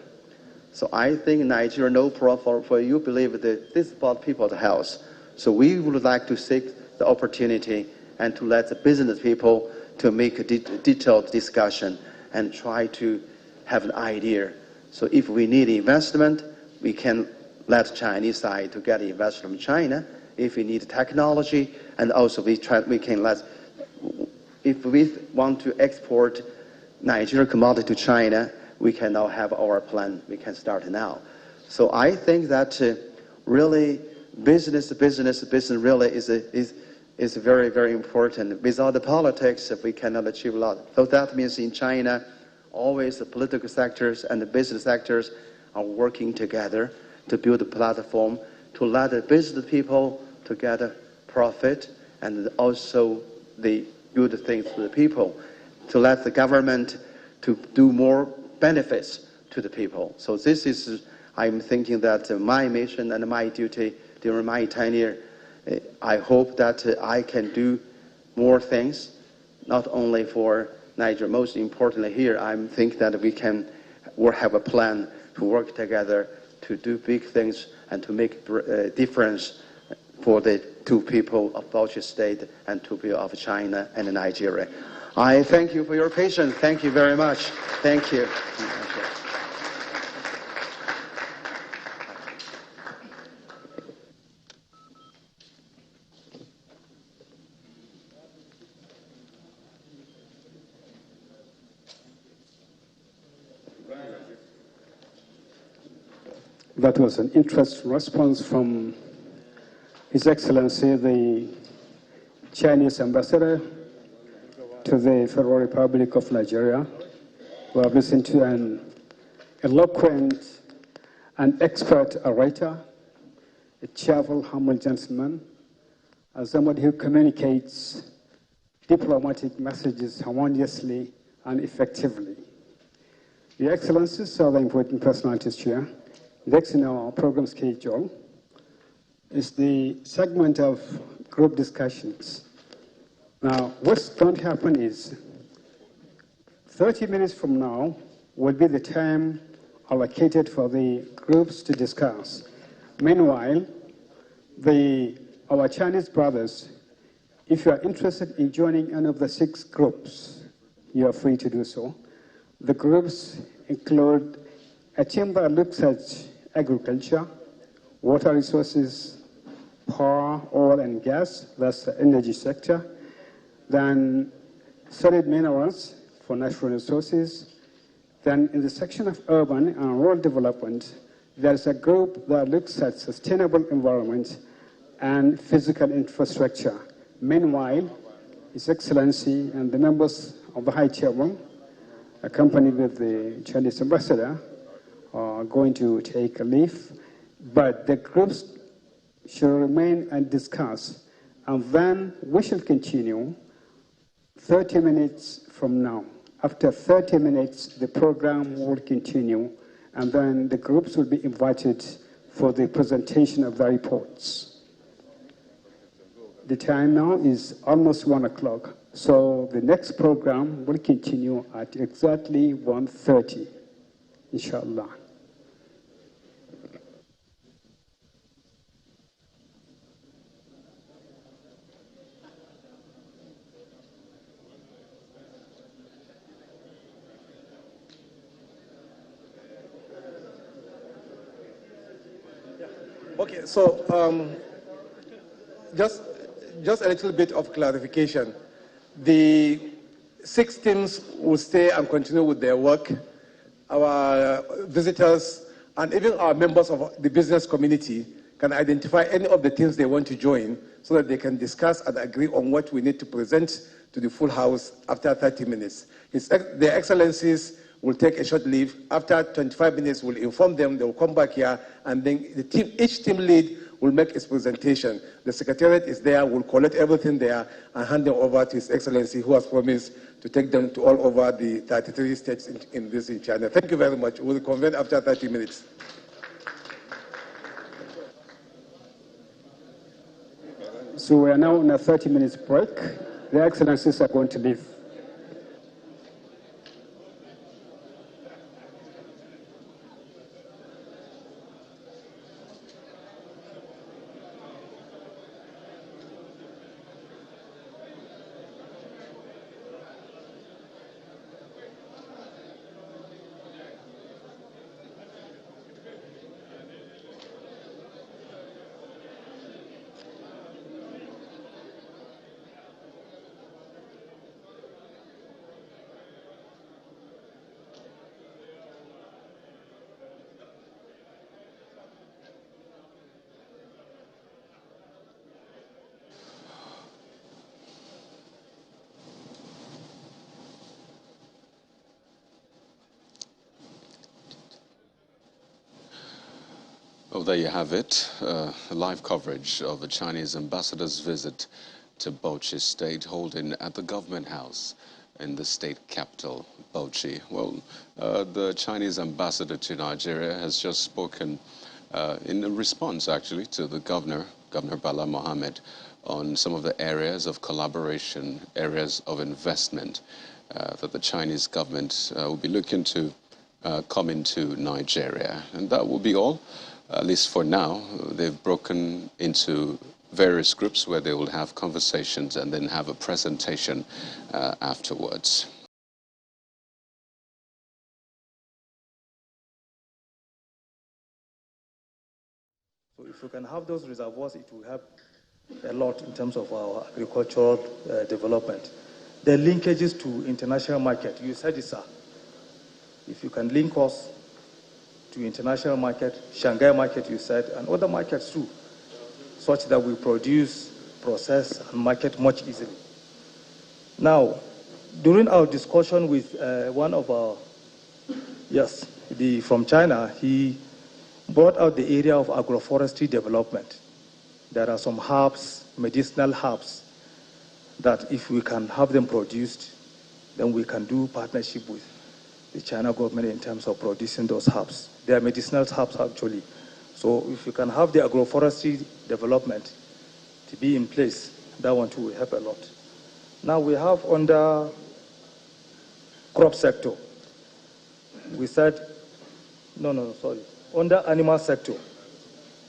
So I think Nigeria, no problem for you believe that this is about people's health. So we would like to seek the opportunity and to let the business people to make a detailed discussion and try to have an idea. So if we need investment, we can let Chinese side to get investment from China. If we need technology, and also we can let, if we want to export Nigeria commodity to China, we can now have our plan. We can start now. So I think that really business really is very, very important. Without the politics, we cannot achieve a lot. So that means in China, always the political sectors and the business sectors are working together to build a platform to let the business people to get a profit and also the good things to the people, to let the government to do more benefits to the people. So this is, I'm thinking that my mission and my duty during my tenure, I hope that I can do more things, not only for Nigeria, most importantly here, I'm thinking that we can have a plan to work together to do big things and to make a difference for the two people of Bauchi State and two people of China and Nigeria. I thank you for your patience. Thank you very much. Thank you. That was an interesting response from His Excellency, the Chinese ambassador to the Federal Republic of Nigeria. We have listened to an eloquent and expert orator, a cheerful, humble gentleman, and somebody who communicates diplomatic messages harmoniously and effectively. Your Excellencies, other important personalities here, next in our program schedule is the segment of group discussions. Now, what's going to happen is 30 minutes from now will be the time allocated for the groups to discuss. Meanwhile, our Chinese brothers, if you are interested in joining any of the 6 groups, you are free to do so. The groups include a team that looks at agriculture, water resources, power, oil and gas, that's the energy sector, then solid minerals for natural resources. Then in the section of urban and rural development, there's a group that looks at sustainable environment and physical infrastructure. Meanwhile, His Excellency and the members of the high table, accompanied with the Chinese ambassador, are going to take a leave, but the groups should remain and discuss, and then we shall continue 30 minutes from now. After 30 minutes, the program will continue, and then the groups will be invited for the presentation of their reports. The time now is almost 1 o'clock, so the next program will continue at exactly 1:30, inshallah. Okay, so just a little bit of clarification. The 6 teams will stay and continue with their work. Our visitors and even our members of the business community can identify any of the teams they want to join so that they can discuss and agree on what we need to present to the full house after 30 minutes. Their Excellencies will take a short leave. After 25 minutes, we'll inform them, they will come back here, and then each team lead will make its presentation. The Secretariat is there, will collect everything there, and hand them over to His Excellency, who has promised to take them to all over the 33 states in China. Thank you very much. We'll convene after 30 minutes. So we are now on a 30 minutes break. The Excellencies are going to leave. Well, there you have it, live coverage of the Chinese ambassador's visit to Bauchi State, holding at the government house in the state capital, Bauchi. Well, the Chinese ambassador to Nigeria has just spoken in a response, actually, to the Governor Bala, Mohammed, on some of the areas of collaboration, areas of investment that the Chinese government will be looking to come into Nigeria. And that will be all. At least for now. They've broken into various groups where they will have conversations and then have a presentation afterwards. So if we can have those reservoirs, it will help a lot in terms of our agricultural development. The linkages to international market, you said it, sir. If you can link us to international market, Shanghai market, you said, and other markets too, such that we produce, process, and market much easily. Now, during our discussion with one of our, from China, he brought out the area of agroforestry development. There are some herbs, medicinal herbs, that if we can have them produced, then we can do partnership with the China government in terms of producing those herbs. They are medicinal herbs, actually. So if you can have the agroforestry development to be in place, that one too will help a lot. Now we have under crop sector, we said, under animal sector,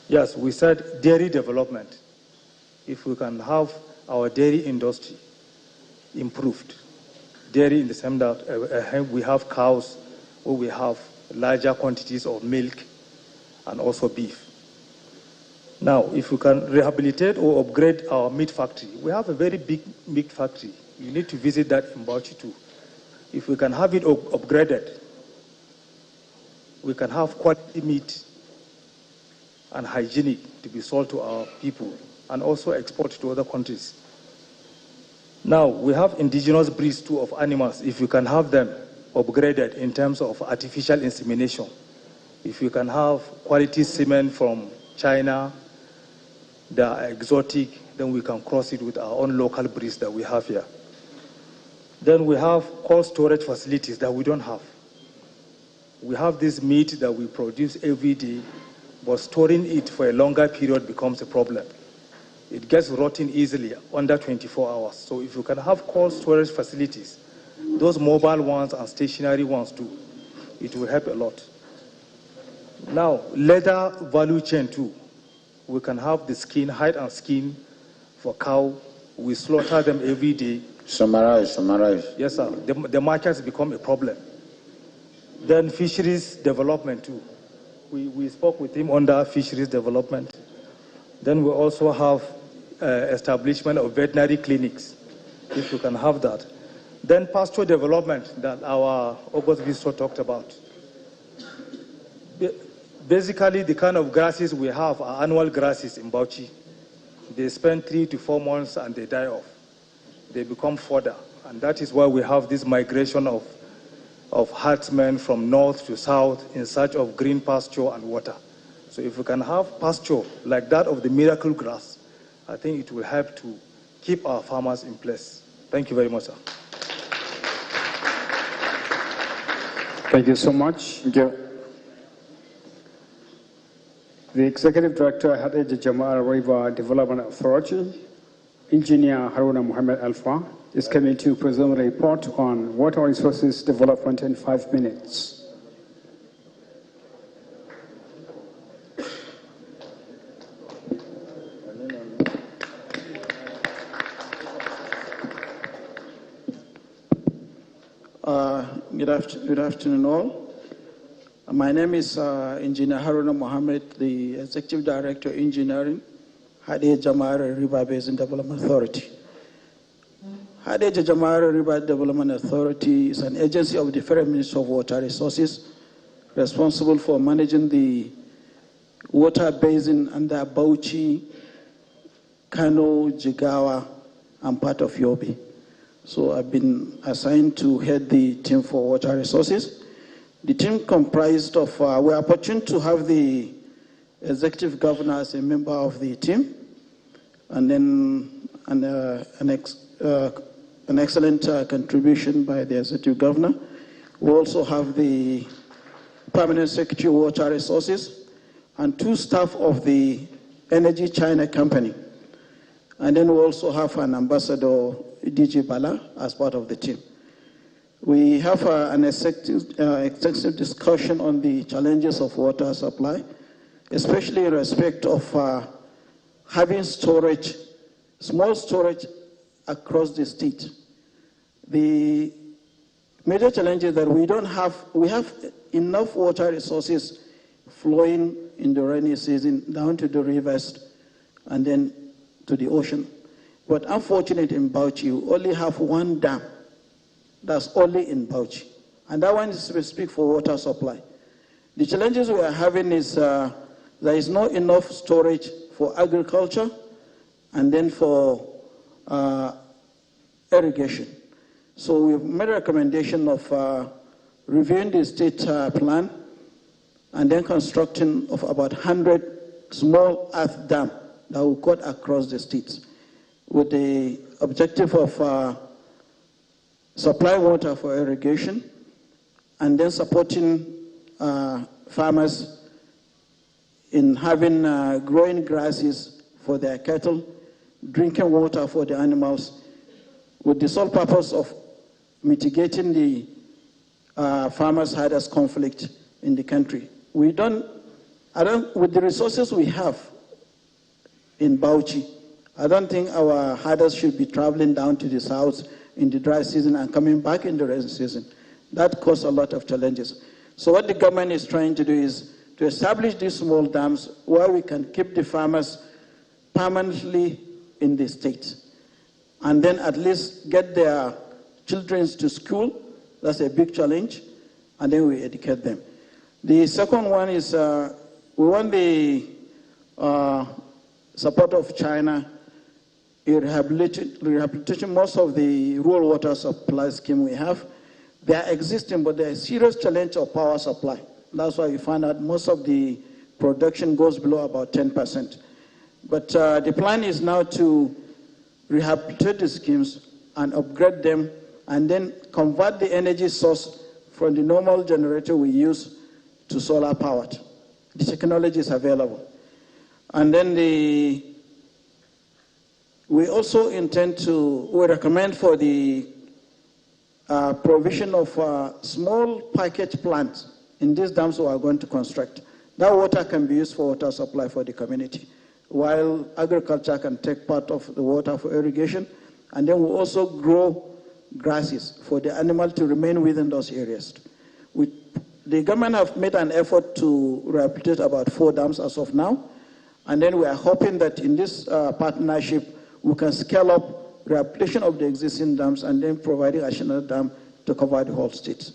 yes, we said dairy development. If we can have our dairy industry improved, dairy in the sense that we have cows, where we have larger quantities of milk and also beef. Now, if we can rehabilitate or upgrade our meat factory, we have a very big meat factory. You need to visit that in Bauchi too. If we can have it upgraded, we can have quality meat and hygienic to be sold to our people and also export to other countries. Now, we have indigenous breeds too of animals. If you can have them upgraded in terms of artificial insemination, if you can have quality semen from China, they are exotic, then we can cross it with our own local breeds that we have here. Then we have cold storage facilities that we don't have. We have this meat that we produce every day, but storing it for a longer period becomes a problem. It gets rotten easily under 24 hours. So if you can have cold storage facilities, those mobile ones and stationary ones too, it will help a lot. Now, leather value chain too. We can have the skin, hide and skin for cow. We slaughter them every day. Summarize. Yes, sir. The markets become a problem. Then fisheries development too. We spoke with him under fisheries development. Then we also have establishment of veterinary clinics, if you can have that. Then pasture development that our August visitor talked about. Basically, the kind of grasses we have are annual grasses in Bauchi. They spend 3 to 4 months and they die off. They become fodder. And that is why we have this migration of herdsmen from north to south in search of green pasture and water. So if we can have pasture like that of the miracle grass, I think it will help to keep our farmers in place. Thank you very much, sir. Thank you so much. Thank you. The Executive Director, Hadej Jama'ar River Development Authority, Engineer Haruna Mohammed Alfa, is coming to present a report on water resources development in 5 minutes. Good afternoon all. My name is Engineer Haruna Mohammed, the Executive Director, Engineering, Hadej Jama'ar River Basin Development Authority. Hadej Jama'ar River Development Authority is an agency of the Federal Ministry of Water Resources responsible for managing the water basin under Bauchi, Kano, Jigawa, and part of Yobe. So I've been assigned to head the team for water resources. The team comprised of, we are fortunate to have the executive governor as a member of the team, and then an excellent contribution by the executive governor. We also have the permanent secretary of water resources and 2 staff of the Energy China company. And then we also have an ambassador, DJ Bala, as part of the team. We have an extensive discussion on the challenges of water supply, especially in respect of having storage, small storage across the state. The major challenge is that we have enough water resources flowing in the rainy season down to the rivers and then to the ocean. But unfortunately in Bauchi, we only have 1 dam that's only in Bauchi. And that one is specific for water supply. The challenges we are having is there is not enough storage for agriculture and then for irrigation. So we've made a recommendation of reviewing the state plan and then constructing of about 100 small earth dam that will cut across the states with the objective of supply water for irrigation and then supporting farmers in having growing grasses for their cattle, drinking water for the animals, with the sole purpose of mitigating the farmers' hardest conflict in the country. With the resources we have in Bauchi, I don't think our herders should be traveling down to the south in the dry season and coming back in the rainy season. That causes a lot of challenges. So what the government is trying to do is to establish these small dams where we can keep the farmers permanently in the state and then at least get their children to school. That's a big challenge, and then we educate them. The second one is we want the support of China in rehabilitating most of the rural water supply scheme we have. They are existing, but there is a serious challenge of power supply. That's why we find out most of the production goes below about 10%. But the plan is now to rehabilitate the schemes and upgrade them and then convert the energy source from the normal generator we use to solar powered. The technology is available. And then we also intend to, we recommend for the provision of small package plants in these dams we are going to construct. That water can be used for water supply for the community, while agriculture can take part of the water for irrigation, and then we also grow grasses for the animal to remain within those areas. The government have made an effort to rehabilitate about 4 dams as of now, and then we are hoping that in this partnership we can scale up rehabilitation of the existing dams and then providing additional dam to cover the whole state.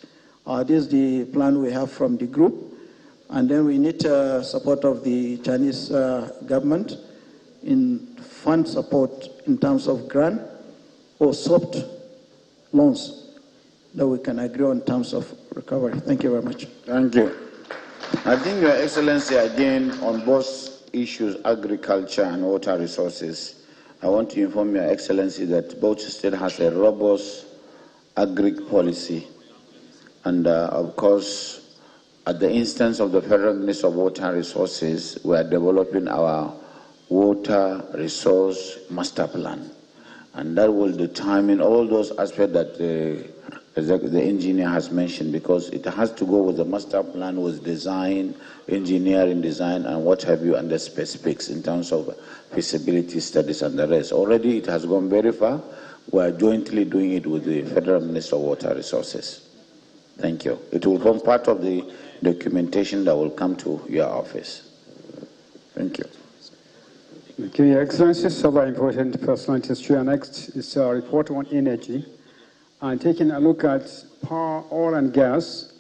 This is the plan we have from the group, and then we need support of the Chinese government in fund support in terms of grant or soft loans that we can agree on terms of recovery. Thank you very much. Thank you. I think, Your Excellency, again, on both issues, agriculture and water resources, I want to inform Your Excellency that Bauchi State has a robust agric policy. And of course, at the instance of the Federal Ministry of Water Resources, we are developing our water resource master plan. And that will determine all those aspects that the engineer has mentioned, because it has to go with the master plan, with design, engineering design, and what have you, and the specifics in terms of feasibility studies and the rest. Already it has gone very far. We are jointly doing it with the Federal Ministry of Water Resources. Thank you. It will form part of the documentation that will come to your office. Thank you. Thank you, Your Excellency. So very important personalities. Next is a report on energy. And taking a look at power, oil and gas,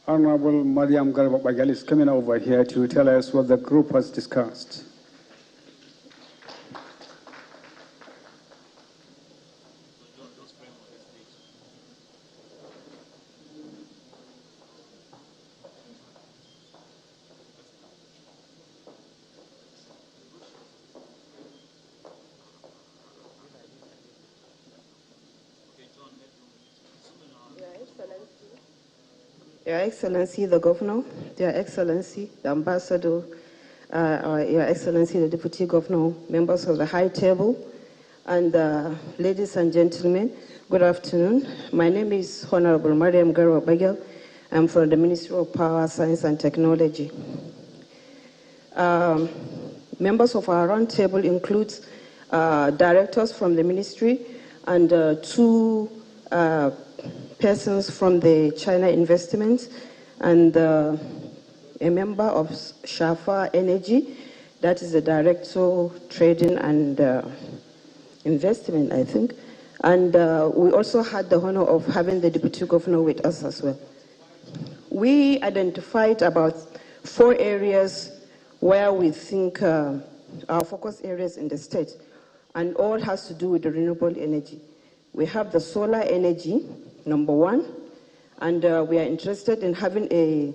Honorable Mariam Garba Bagal is coming over here to tell us what the group has discussed. Your Excellency, the Governor, Your Excellency, the Ambassador, Your Excellency, the Deputy Governor, members of the High Table, and ladies and gentlemen, good afternoon. My name is Honorable Mariam Garba Bagel. I'm from the Ministry of Power, Science and Technology. Members of our round table includes directors from the ministry and 2 persons from the China Investments and a member of Shafa Energy, that is the Director Trading and Investment, I think. And we also had the honor of having the Deputy Governor with us as well. we identified about 4 areas where we think our focus areas in the state, and all has to do with the renewable energy. We have the solar energy, number 1, and we are interested in having a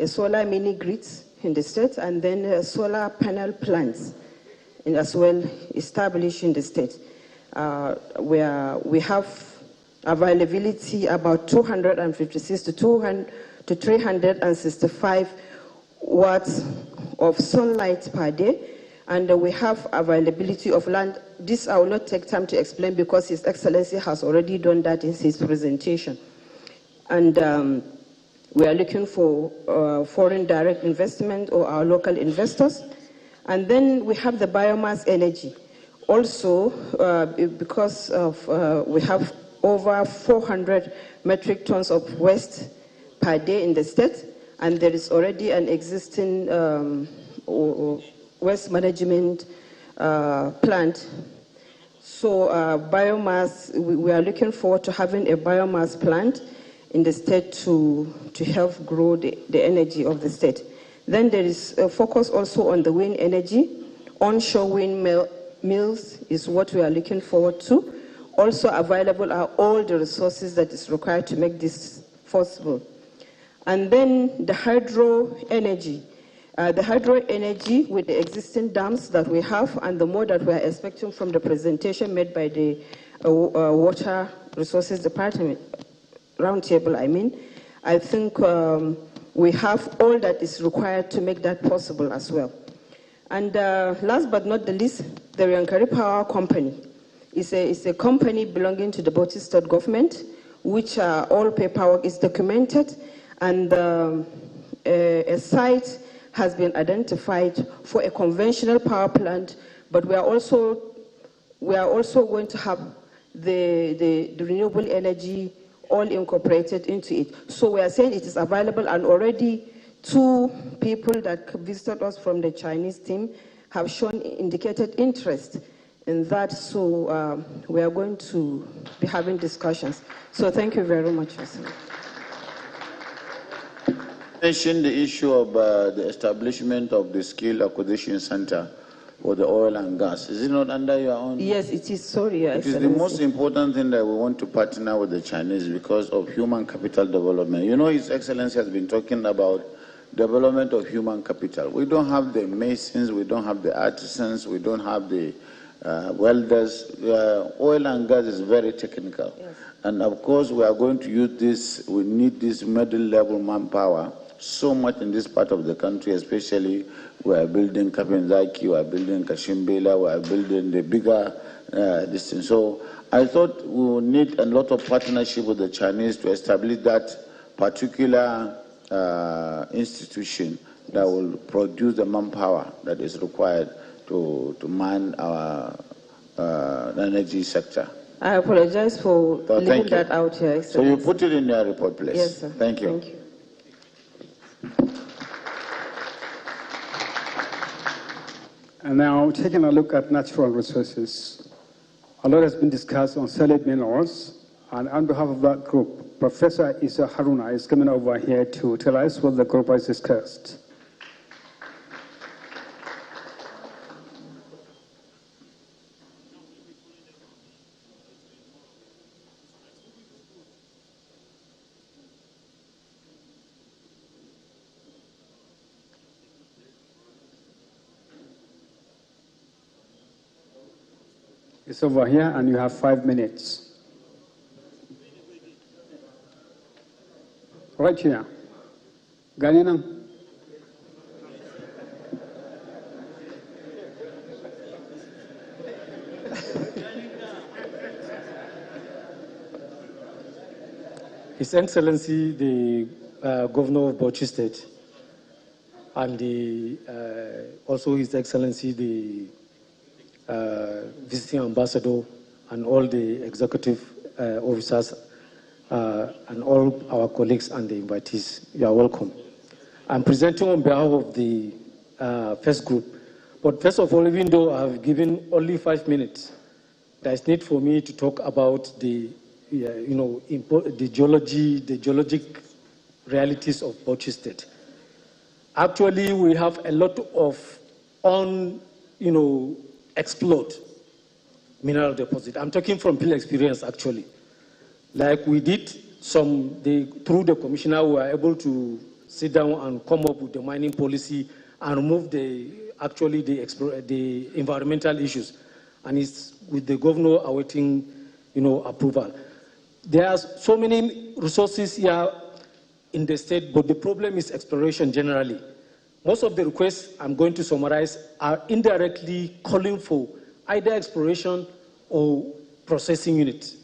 solar mini grids in the state, and then solar panel plants as well established in the state. Where we have availability about 256 to 365 watts of sunlight per day, and we have availability of land. This I will not take time to explain because His Excellency has already done that in his presentation. And we are looking for foreign direct investment or our local investors. And then we have the biomass energy. Also, because of we have over 400 metric tons of waste per day in the state, and there is already an existing waste management plant. So biomass, we are looking forward to having a biomass plant in the state to help grow the energy of the state. Then there is a focus also on the wind energy. Onshore windmills is what we are looking forward to. Also available are all the resources that is required to make this possible. And then the hydro energy. The hydro energy with the existing dams that we have and the more that we are expecting from the presentation made by the Water Resources Department, roundtable, I think we have all that is required to make that possible as well. And last but not the least, the Yankari Power Company is a company belonging to the Bauchi State government, which all paperwork is documented, and a site has been identified for a conventional power plant, but we are also going to have the renewable energy all incorporated into it. So we are saying it is available, and already 2 people that visited us from the Chinese team have indicated interest in that. So we are going to be having discussions. So thank you very much. Mentioned the issue of the establishment of the skill acquisition center for the oil and gas. Is it not under your own? Yes, it is. Sorry, It is the most important thing that we want to partner with the Chinese because of human capital development. You know, His Excellency has been talking about development of human capital. We don't have the masons, we don't have the artisans, we don't have the welders. Oil and gas is very technical. Yes. And of course, we are going to use this, we need this middle level manpower so much in this part of the country, especially we are building Kapenzaki, we are building Kashimbela, we are building the bigger distance. So I thought we would need a lot of partnership with the Chinese to establish that particular institution that will produce the manpower that is required to man our energy sector. I apologize for leaving that out here, Excellency. So you put it in your report, please. Yes, sir. Thank you. Thank you. And now, taking a look at natural resources, a lot has been discussed on solid minerals, and on behalf of that group, Professor Isa Haruna is coming over here to tell us what the group has discussed. It's over here, and you have 5 minutes. Right here. Ganina. His Excellency, the Governor of Bauchi State, and also His Excellency, the visiting ambassador, and all the executive officers, and all our colleagues and the invitees, you are welcome. I'm presenting on behalf of the first group. But first of all, even though I have given only 5 minutes, there is need for me to talk about the, the geologic realities of Bauchi State. Actually, we have a lot of explored mineral deposit. I'm talking from field experience, actually. Like we did through the commissioner, we were able to sit down and come up with the mining policy and remove the environmental issues. And it's with the governor awaiting, approval. There are so many resources here in the state, but the problem is exploration generally. Most of the requests I'm going to summarize are indirectly calling for either exploration or processing units.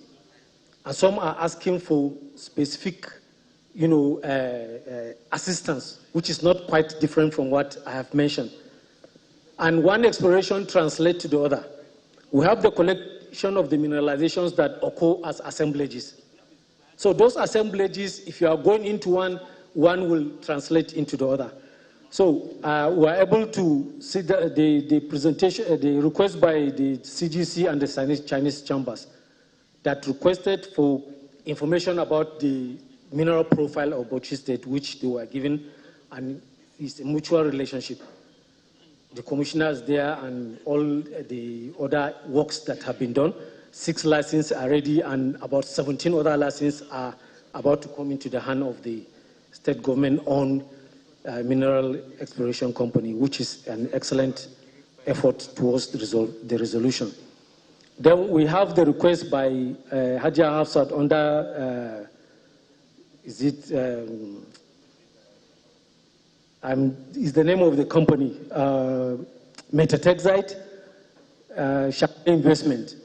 And some are asking for specific, assistance, which is not quite different from what I have mentioned. And one exploration translates to the other. We have the collection of the mineralizations that occur as assemblages. So those assemblages, if you are going into one will translate into the other. So we are able to see the presentation, the request by the CGC and the Chinese chambers that requested for information about the mineral profile of Bauchi State, which they were given, and it's a mutual relationship. The commissioners there and all the other works that have been done, 6 licenses are ready and about 17 other licenses are about to come into the hand of the state government-owned mineral exploration company, which is an excellent effort towards the resolution. Then we have the request by Hajia Hafsat under, is the name of the company, Metatexite Investment.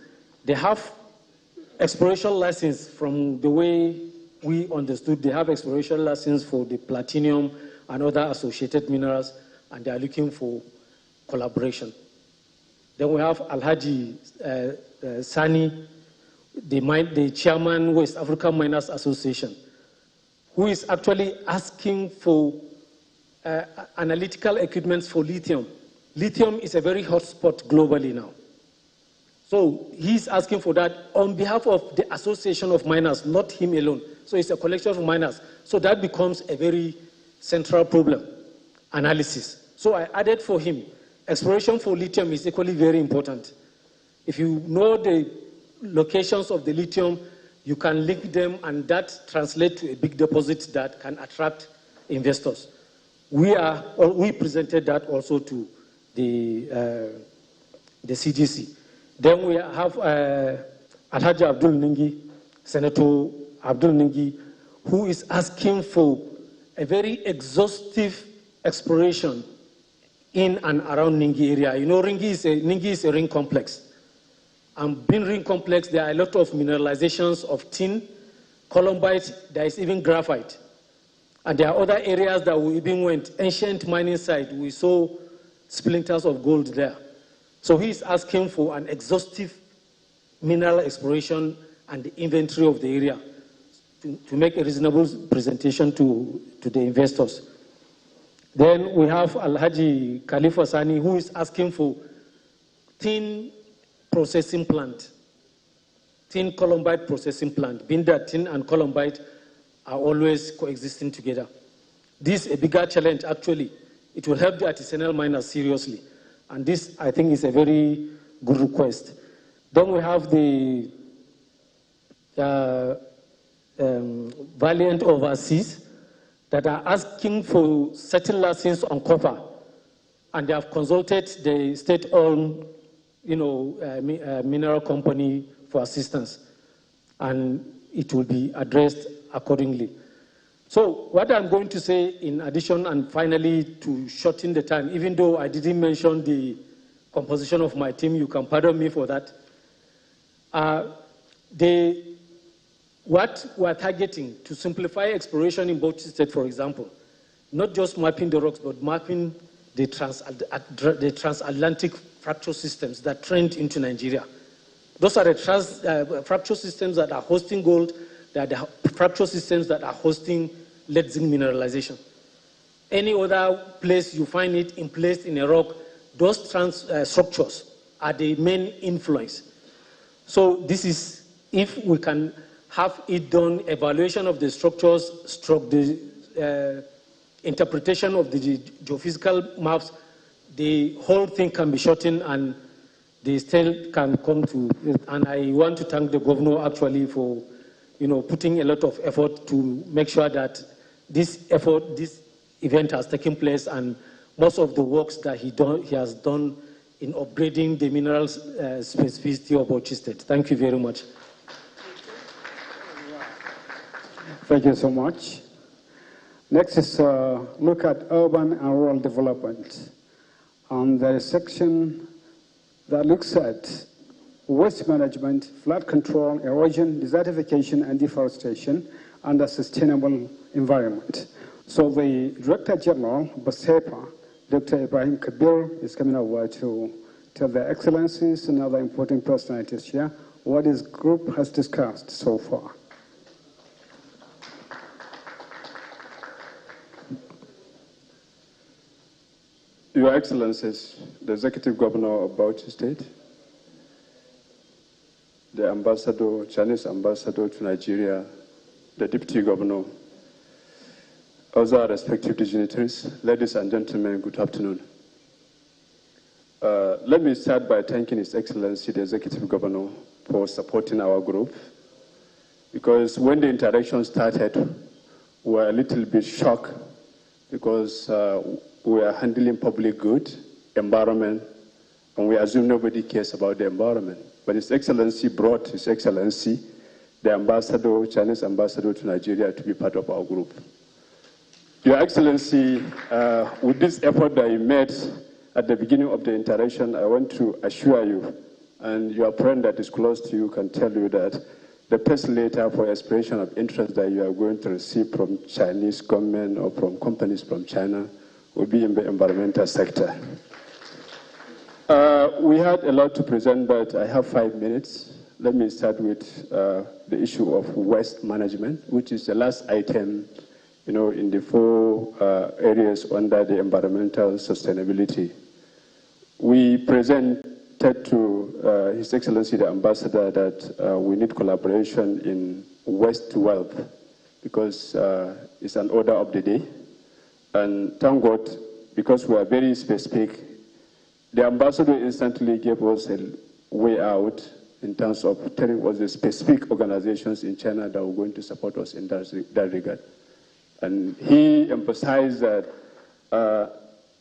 They have exploration license from the way we understood. They have exploration license for the platinum and other associated minerals, and they are looking for collaboration. Then we have Alhaji Sani, the chairman West African Miners Association, who is actually asking for analytical equipment for lithium. Lithium is a very hot spot globally now. So he's asking for that on behalf of the Association of Miners, not him alone. So it's a collection of miners. So that becomes a very central problem, analysis. So I added for him, exploration for lithium is equally very important. If you know the locations of the lithium, you can link them, and that translates to a big deposit that can attract investors. We presented that also to the CGC. Then we have Alhaji Abdul Ningi, Senator Abdul Ningi, who is asking for a very exhaustive exploration in and around Ningi area. You know, Ningi is a ring complex. And being ring complex, there are a lot of mineralizations of tin, columbite, there is even graphite. And there are other areas that we even went, ancient mining site, we saw splinters of gold there. So he's asking for an exhaustive mineral exploration and the inventory of the area to make a reasonable presentation to the investors. Then we have Alhaji Khalifa Sani, who is asking for tin processing plant, tin columbite processing plant, being that tin and columbite are always coexisting together. This is a bigger challenge, actually. It will help the artisanal miners seriously. And this, I think, is a very good request. Then we have the Valiant Overseas that are asking for certain license on copper. And they have consulted the state-owned mineral company for assistance. And it will be addressed accordingly. So what I'm going to say in addition, and finally to shorten the time, even though I didn't mention the composition of my team, you can pardon me for that. What we're targeting to simplify exploration in Bauchi State, for example, not just mapping the rocks, but mapping the transatlantic fracture systems that trend into Nigeria. Those are the fracture systems that are hosting gold, that are the fracture systems that are hosting lead zinc mineralization. Any other place you find it placed in a rock, those structures are the main influence. So this is, if we can have it done, evaluation of the structures, stroke the interpretation of the geophysical maps, the whole thing can be shortened and the state can come to it. And I want to thank the governor actually for, putting a lot of effort to make sure that this event has taken place, and most of the works that he has done in upgrading the minerals specificity of Bauchi State. Thank you very much. Thank you so much. Next is look at urban and rural development. There is a section that looks at waste management, flood control, erosion, desertification, and deforestation under sustainable environment. So the Director General, BASEPA, Dr. Ibrahim Kabir, is coming over to tell their excellencies and other important personalities here what his group has discussed so far. Your Excellencies, the Executive Governor of Bauchi State, the Ambassador, Chinese Ambassador to Nigeria, the Deputy Governor, also our respective dignitaries, ladies and gentlemen, good afternoon. Let me start by thanking His Excellency, the Executive Governor, for supporting our group, because when the interaction started, we were a little bit shocked because we are handling public good, environment, and we assume nobody cares about the environment. But His Excellency brought His Excellency, the Ambassador, Chinese Ambassador to Nigeria, to be part of our group. Your Excellency, with this effort that you made at the beginning of the interaction, I want to assure you, and your friend that is close to you can tell you that the first letter for expression of interest that you are going to receive from Chinese government or from companies from China will be in the environmental sector. We had a lot to present, but I have 5 minutes. Let me start with the issue of waste management, which is the last item, in the 4 areas under the environmental sustainability. We presented to His Excellency the Ambassador that we need collaboration in waste to wealth, because it's an order of the day. And thank God, because we are very specific, the ambassador instantly gave us a way out in terms of telling us the specific organizations in China that were going to support us in that regard. And he emphasized that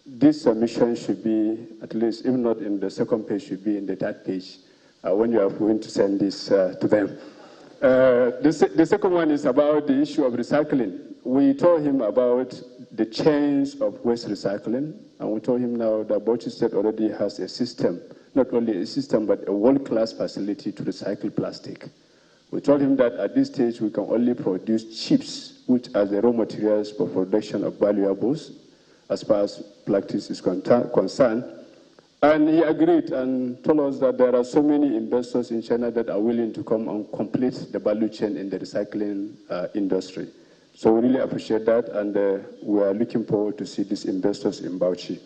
this submission should be, at least, if not in the second page, should be in the 3rd page when you are going to send this to them. The second one is about the issue of recycling. We told him about the change of waste recycling, and we told him now that Bauchi State already has a system, not only a system, but a world-class facility to recycle plastic. We told him that at this stage we can only produce chips, which are the raw materials for production of valuables, as far as plastic is concerned. And he agreed and told us that there are so many investors in China that are willing to come and complete the value chain in the recycling industry. So we really appreciate that, and we are looking forward to see these investors in Bauchi.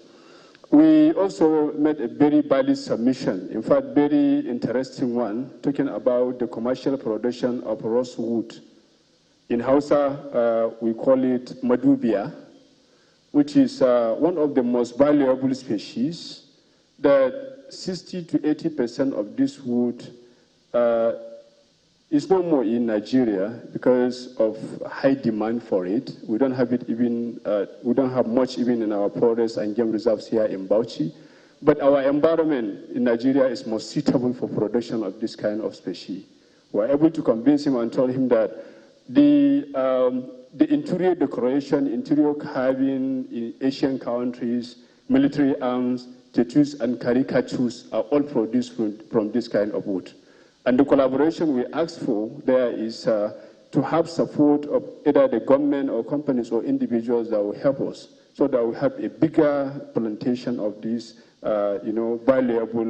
We also made a very valid submission, in fact, very interesting one, talking about the commercial production of rosewood. In Hausa, we call it madubia, which is one of the most valuable species, that 60 to 80% of this wood is no more in Nigeria because of high demand for it. We don't have it even, we don't have much even in our forests and game reserves here in Bauchi. But our environment in Nigeria is more suitable for production of this kind of species. We were able to convince him and told him that the interior decoration, interior carving in Asian countries, military arms, tattoos and caricatures are all produced from this kind of wood. And the collaboration we asked for there is to have support of either the government or companies or individuals that will help us, so that we have a bigger plantation of this, valuable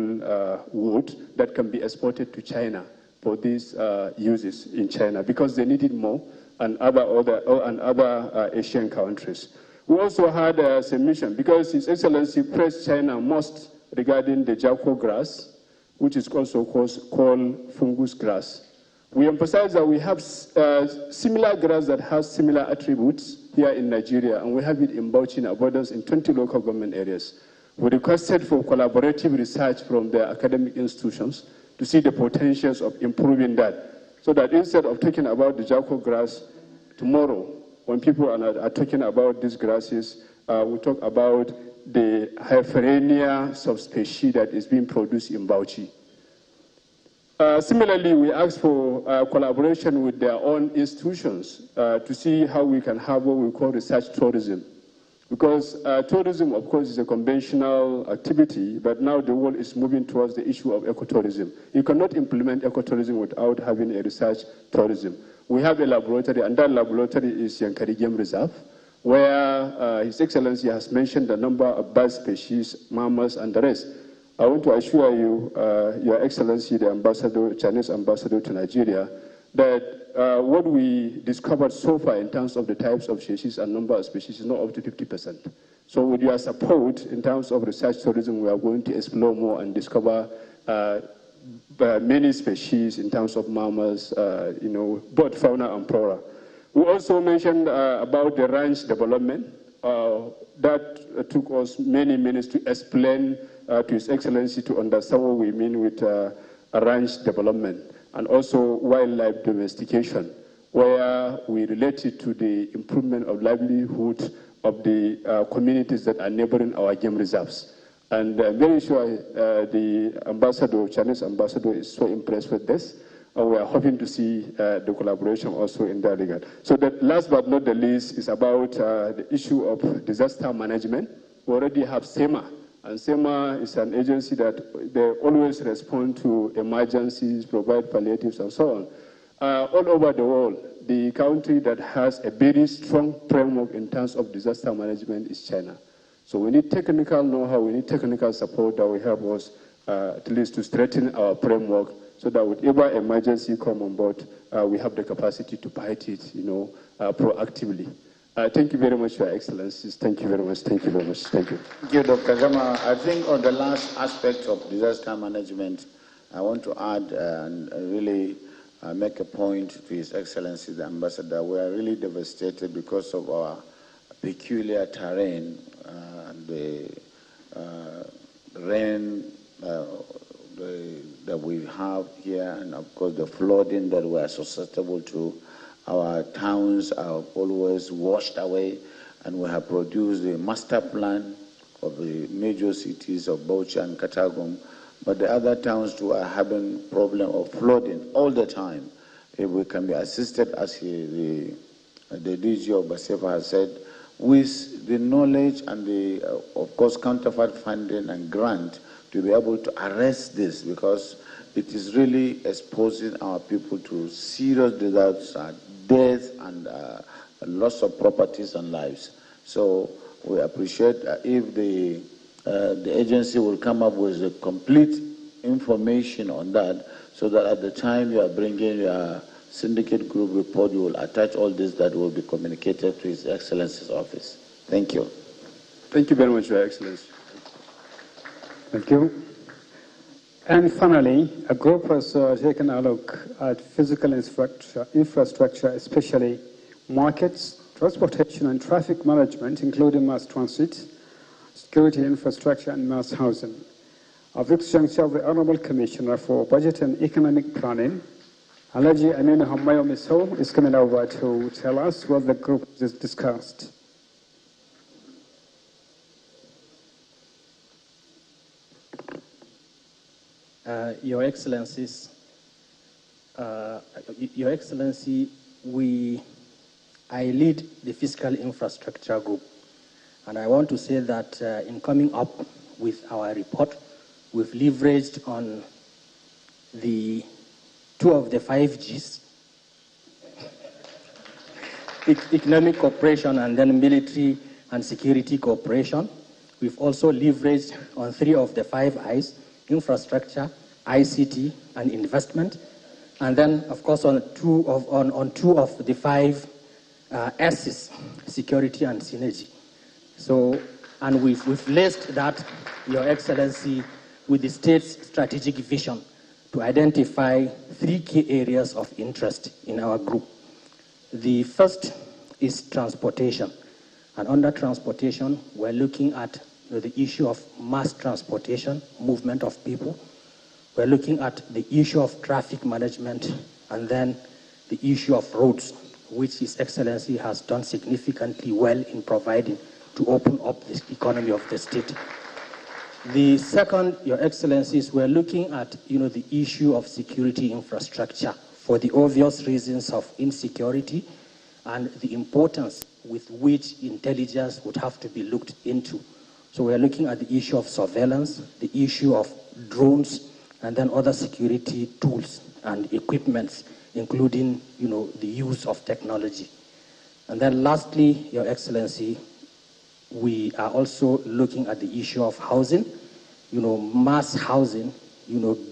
wood that can be exported to China for these uses in China, because they need it more, and other Asian countries. We also had a submission, because His Excellency pressed China most regarding the Jaco grass, which is also called fungus grass. We emphasize that we have similar grass that has similar attributes here in Nigeria, and we have it in Bauchi in abundance in 20 local government areas. We requested for collaborative research from the academic institutions to see the potentials of improving that, so that instead of talking about the Jaco grass tomorrow, when people are talking about these grasses, we talk about the Hyphaerenia subspecies that is being produced in Bauchi. Similarly, we asked for collaboration with their own institutions to see how we can have what we call research tourism. Because tourism, of course, is a conventional activity, but now the world is moving towards the issue of ecotourism. You cannot implement ecotourism without having a research tourism. We have a laboratory, and that laboratory is Yankari Game Reserve, where His Excellency has mentioned the number of bird species, mammals, and the rest. I want to assure you, Your Excellency, the ambassador, Chinese ambassador to Nigeria, that what we discovered so far in terms of the types of species and number of species is not up to 50%. So with your support in terms of research tourism, we are going to explore more and discover many species in terms of mammals, both fauna and flora. We also mentioned about the ranch development. That took us many minutes to explain to His Excellency to understand what we mean with a ranch development, and also wildlife domestication, where we related to the improvement of livelihood of the communities that are neighboring our game reserves. And I'm very sure the ambassador, Chinese ambassador, is so impressed with this. And we are hoping to see the collaboration also in that regard. So the last but not the least is about the issue of disaster management. We already have SEMA, and SEMA is an agency that they always respond to emergencies, provide palliatives, and so on. All over the world, the country that has a very strong framework in terms of disaster management is China. So we need technical know-how, we need technical support that will help us at least to strengthen our framework, so that whatever emergency come on board, we have the capacity to fight it, proactively. Thank you very much, Your Excellencies. Thank you very much. Thank you very much. Thank you. Thank you, Dr. Gama. I think on the last aspect of disaster management, I want to add and really make a point to His Excellency, the Ambassador. We are really devastated because of our peculiar terrain, the rain that we have here, and of course the flooding that we are susceptible to. Our towns are always washed away, and we have produced a master plan of the major cities of Bauchi and Katagum, but the other towns too are having problem of flooding all the time. If we can be assisted, as the DG of Basefa has said, with the knowledge and the, of course, counterfeit funding and grant to be able to arrest this, because it is really exposing our people to serious disasters, death, and loss of properties and lives. So we appreciate if the agency will come up with a complete information on that, so that at the time you are bringing your syndicate group report, you will attach all this that will be communicated to His Excellency's office. Thank you. Thank you very much, Your Excellency. Thank you. And finally, a group has taken a look at physical infrastructure, especially markets, transportation and traffic management, including mass transit, security infrastructure, and mass housing. Of this juncture, the Honorable Commissioner for Budget and Economic Planning, Alaji Aminu Hamayo Miso, is coming over to tell us what the group has discussed. Your Excellencies, Your Excellency, I lead the Fiscal Infrastructure Group, and I want to say that in coming up with our report, we've leveraged on the 2 of the 5 Gs, economic cooperation and then military and security cooperation. We've also leveraged on 3 of the 5 Is, infrastructure, ICT, and investment, and then, of course, on 2 of the 5 S's, security and synergy. So, and we've laced that, Your Excellency, with the state's strategic vision to identify 3 key areas of interest in our group. The first is transportation. And under transportation, we're looking at the issue of mass transportation, movement of people. We're looking at the issue of traffic management, and then the issue of roads, which His Excellency has done significantly well in providing to open up the economy of the state. The second, Your Excellencies, we're looking at the issue of security infrastructure for the obvious reasons of insecurity and the importance with which intelligence would have to be looked into. So we're looking at the issue of surveillance, the issue of drones, and then other security tools and equipments, including the use of technology. And then lastly, Your Excellency, we are also looking at the issue of housing, mass housing,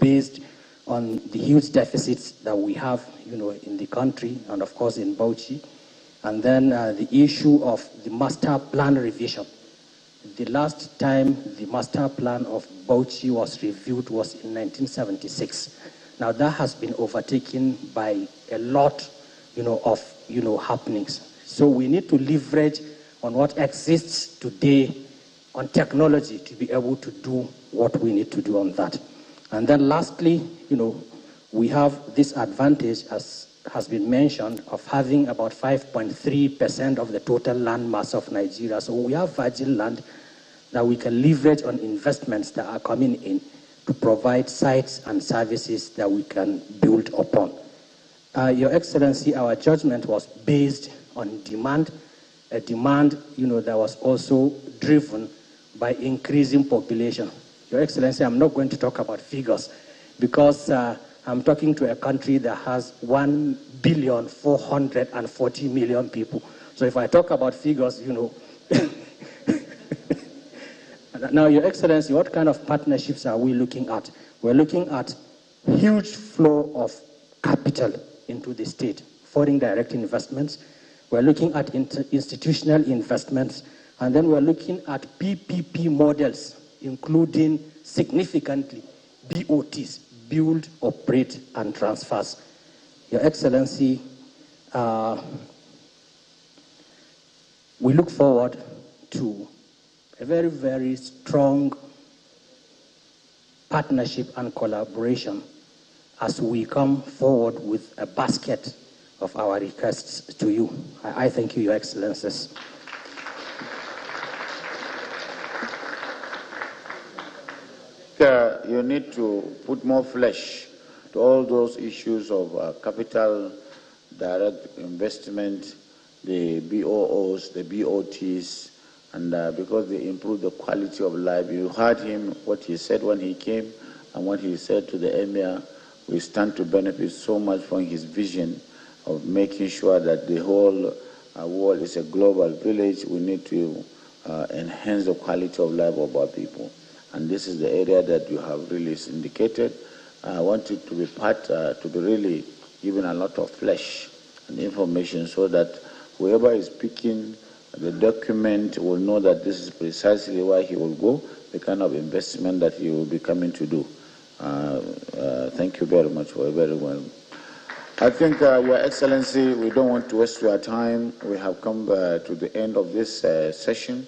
based on the huge deficits that we have, in the country and of course in Bauchi. And then the issue of the master plan revision. The last time the master plan of Bauchi was reviewed was in 1976. Now that has been overtaken by a lot, of happenings. So we need to leverage on what exists today on technology to be able to do what we need to do on that. And then lastly, we have this advantage, as has been mentioned, of having about 5.3% of the total land mass of Nigeria. So we have virgin land that we can leverage on investments that are coming in to provide sites and services that we can build upon. Your Excellency, our judgment was based on demand, a demand that was also driven by increasing population. Your Excellency, I'm not going to talk about figures because I'm talking to a country that has 1,440,000,000 people. So if I talk about figures, Now, Your Excellency, what kind of partnerships are we looking at? We're looking at huge flow of capital into the state, foreign direct investments. We're looking at institutional investments, and then we're looking at PPP models, including significantly BOTs, build, operate, and transfers. Your Excellency, we look forward to a very, very strong partnership and collaboration as we come forward with a basket of our requests to you. I thank you, Your Excellencies. You need to put more flesh to all those issues of capital, direct investment, the BOOs, the BOTs, and because they improve the quality of life. You heard him, what he said when he came, and what he said to the Emir. We stand to benefit so much from his vision of making sure that the whole world is a global village. We need to enhance the quality of life of our people. And this is the area that you have really indicated. I want it to be to be really given a lot of flesh and information so that whoever is picking the document will know that this is precisely where he will go, the kind of investment that he will be coming to do. Thank you very much for very well. I think, Your Excellency, we don't want to waste your time. We have come to the end of this session,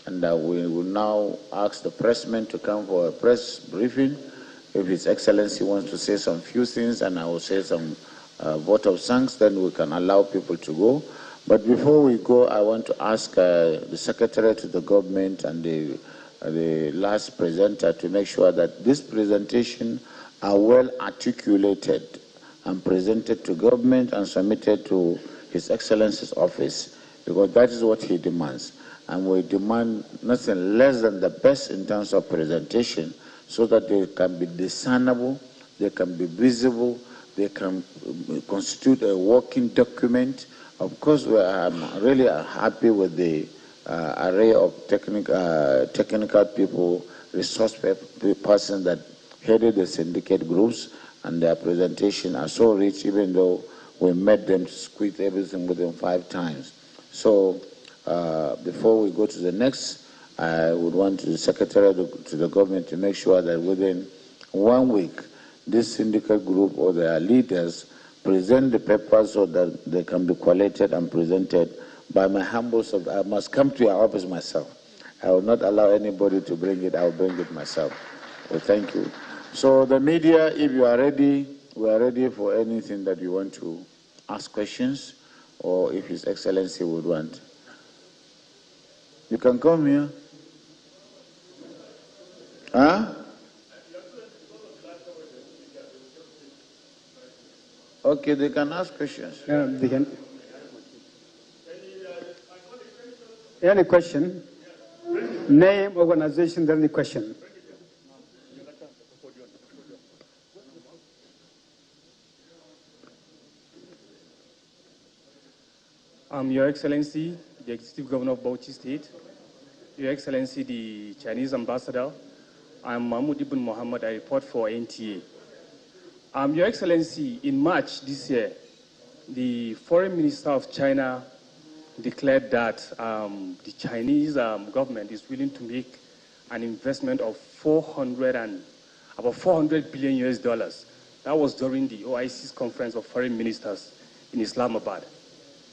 and we will now ask the pressmen to come for a press briefing. If His Excellency wants to say some few things, and I will say some vote of thanks, then we can allow people to go. But before we go, I want to ask the Secretary to the government and the last presenter to make sure that this presentation are well articulated and presented to government and submitted to His Excellency's office, because that is what he demands. And we demand nothing less than the best in terms of presentation so that they can be discernible, they can be visible, they can constitute a working document. Of course, I'm really happy with the array of technical people, resource persons that headed the syndicate groups, and their presentation are so rich, even though we met them to squeeze everything within 5 times. So before we go to the next, I would want the Secretary to the government to make sure that within 1 week, this syndicate group or their leaders present the papers so that they can be collated and presented by my humble self. I must come to your office myself. I will not allow anybody to bring it. I will bring it myself. Well, thank you. So the media, if you are ready, we are ready for anything that you want to ask questions, or if His Excellency would want. You can come here. Huh? Okay, they can ask questions. Yeah, they can. Any question? Name, organization, then the question. Your Excellency, the Executive Governor of Bauchi State, Your Excellency, the Chinese Ambassador, I'm Mahmoud Ibn Mohammed, I report for NTA. Your Excellency, in March this year, the Foreign Minister of China declared that the Chinese government is willing to make an investment of about 400 billion US dollars. That was during the OIC's Conference of Foreign Ministers in Islamabad.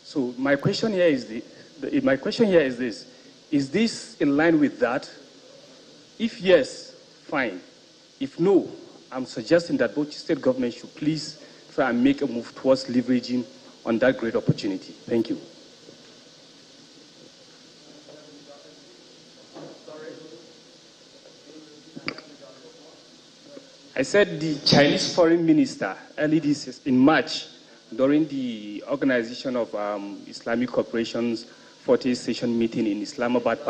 So my question here is this: is this in line with that? If yes, fine. If no, I'm suggesting that Bauchi State government should please try and make a move towards leveraging on that great opportunity. Thank you. I said the Chinese foreign minister early this year, in March, during the organization of Islamic Cooperation's 40th session meeting in Islamabad,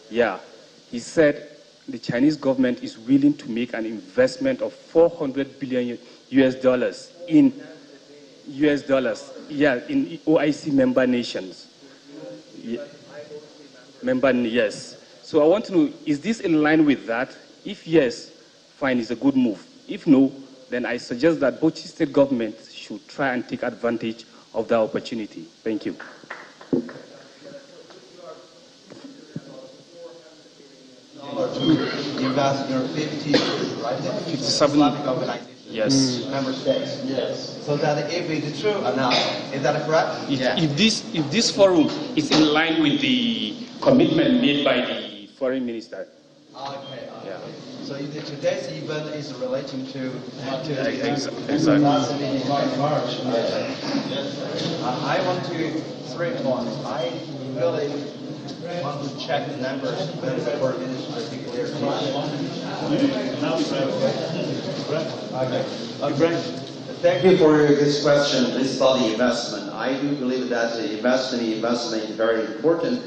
he said the Chinese government is willing to make an investment of 400 billion US dollars in OIC member nations. Yes. So I want to know, is this in line with that? If yes, fine, it's a good move. If no, then I suggest that Bauchi State government should try and take advantage of that opportunity. Thank you. Invest your 50, right? 57 yes. Member states. Yes. So that if it's true or not, is that correct? If this forum is in line with the commitment made by the foreign minister. Okay. Yeah. So today's event is relating to exactly. March. I want to 3 points. I really want to check the numbers for Thank you for this question. This is about the investment. I do believe that the investment is very important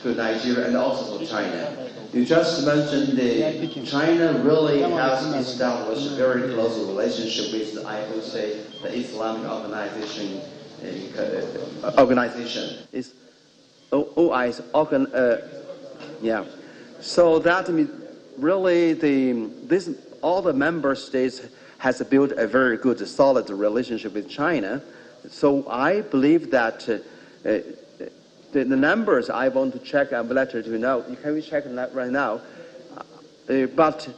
to Nigeria and also to China. You just mentioned that China really has established a very close relationship with, I would say, the Islamic organization. It's OIC. So that means really all the member states has built a very good, solid relationship with China. So I believe that the numbers I want to check, I would like to know. Can we check that right now? But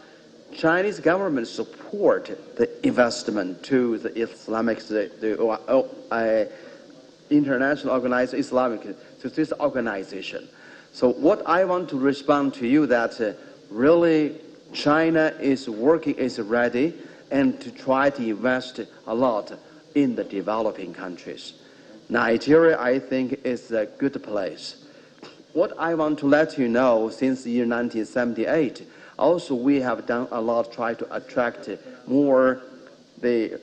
Chinese government support the investment to the Islamic, international organization, Islamic, to this organization. So what I want to respond to you that really China is working, is ready, and to try to invest a lot in the developing countries. Nigeria, I think, is a good place. What I want to let you know, since the year 1978, also we have done a lot to try to attract more the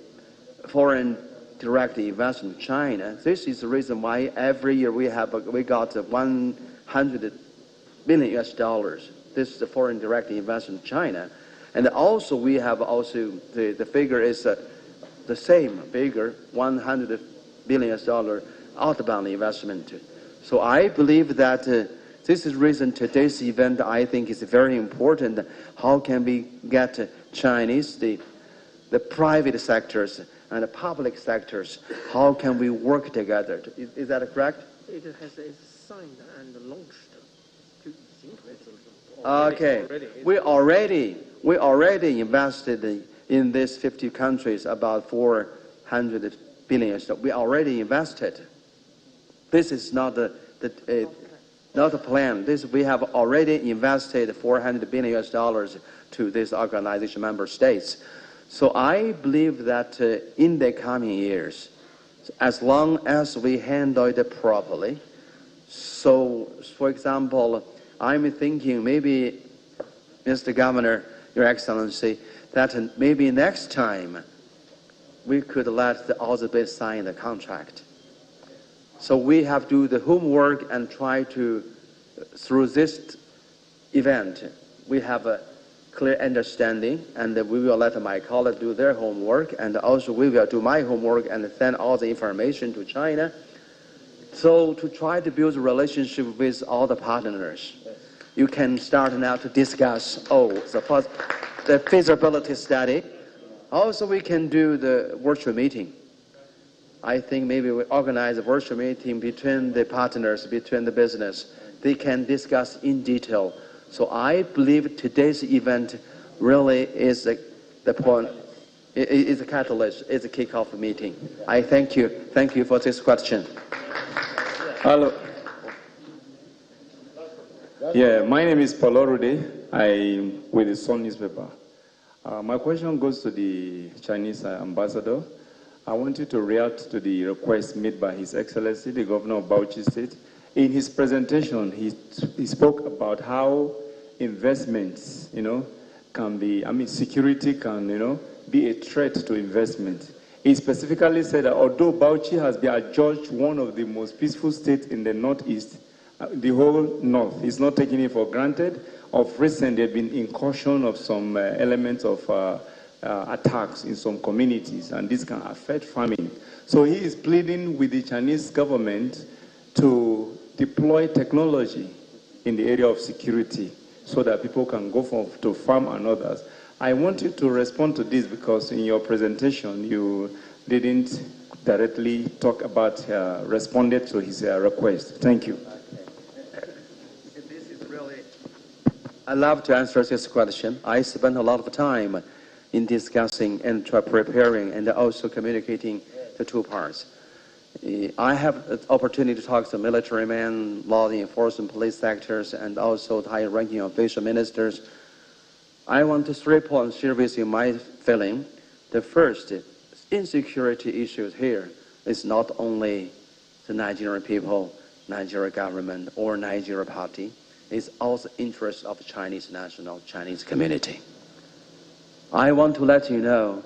foreign direct investment in China. This is the reason why every year we got 100 billion US dollars. This is the foreign direct investment in China. And also we have also, the figure is the same figure, 100 billion US dollar outbound investment. So I believe that this is the reason today's event I think is very important. How can we get Chinese, the private sectors and the public sectors, how can we work together? Is that correct? It has signed and launched. Okay, we already invested in these 50 countries about 400 billion. So we already invested. This is not not a plan. We have already invested $400 billion to this organization member states. So I believe that in the coming years, as long as we handle it properly, so for example, I'm thinking maybe, Mr. Governor, Your Excellency, that maybe next time we could let the other sign the contract. So we have to do the homework and try to, through this event, we have a clear understanding, and we will let my colleagues do their homework, and also we will do my homework and send all the information to China. So to try to build a relationship with all the partners, you can start now to discuss, the feasibility study. Also, we can do the virtual meeting. I think maybe we organize a virtual meeting between the partners, between the business. They can discuss in detail. So I believe today's event really is the point, is a catalyst, is a kickoff meeting. I thank you. Thank you for this question. Hello. Yeah, my name is Paulo Rude. I'm with the Sun newspaper. My question goes to the Chinese ambassador. I want you to react to the request made by His Excellency, the Governor of Bauchi State. In his presentation, he spoke about how investments, can be, security can, be a threat to investment. He specifically said that although Bauchi has been adjudged one of the most peaceful states in the Northeast, the whole North is not taking it for granted. Of recent, there have been incursion of some elements of attacks in some communities, and this can affect farming. So he is pleading with the Chinese government to deploy technology in the area of security so that people can go to farm and others. I want you to respond to this because in your presentation you didn't directly talk about, responded to his request. Thank you. This is really, I love to answer this question. I spent a lot of time in discussing and preparing and also communicating the two parts. I have the opportunity to talk to military men, law enforcement, police sectors, and also high-ranking official ministers. I want to 3 points share with you my feeling. The first, insecurity issues here is not only the Nigerian people, Nigerian government, or Nigerian party. It's also interest of the Chinese national, Chinese community. I want to let you know,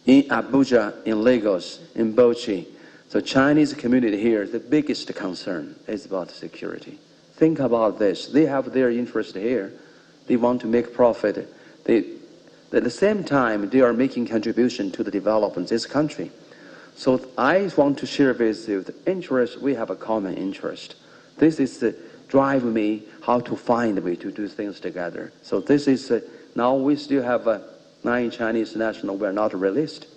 in Abuja, in Lagos, in Bauchi, the Chinese community here, the biggest concern is about security. Think about this. They have their interest here. They want to make profit. At the same time, they are making contribution to the development of this country. So I want to share with you the interest. We have a common interest. This is drive me how to find a way to do things together. So this is, now we still have 9 Chinese nationals who are not released.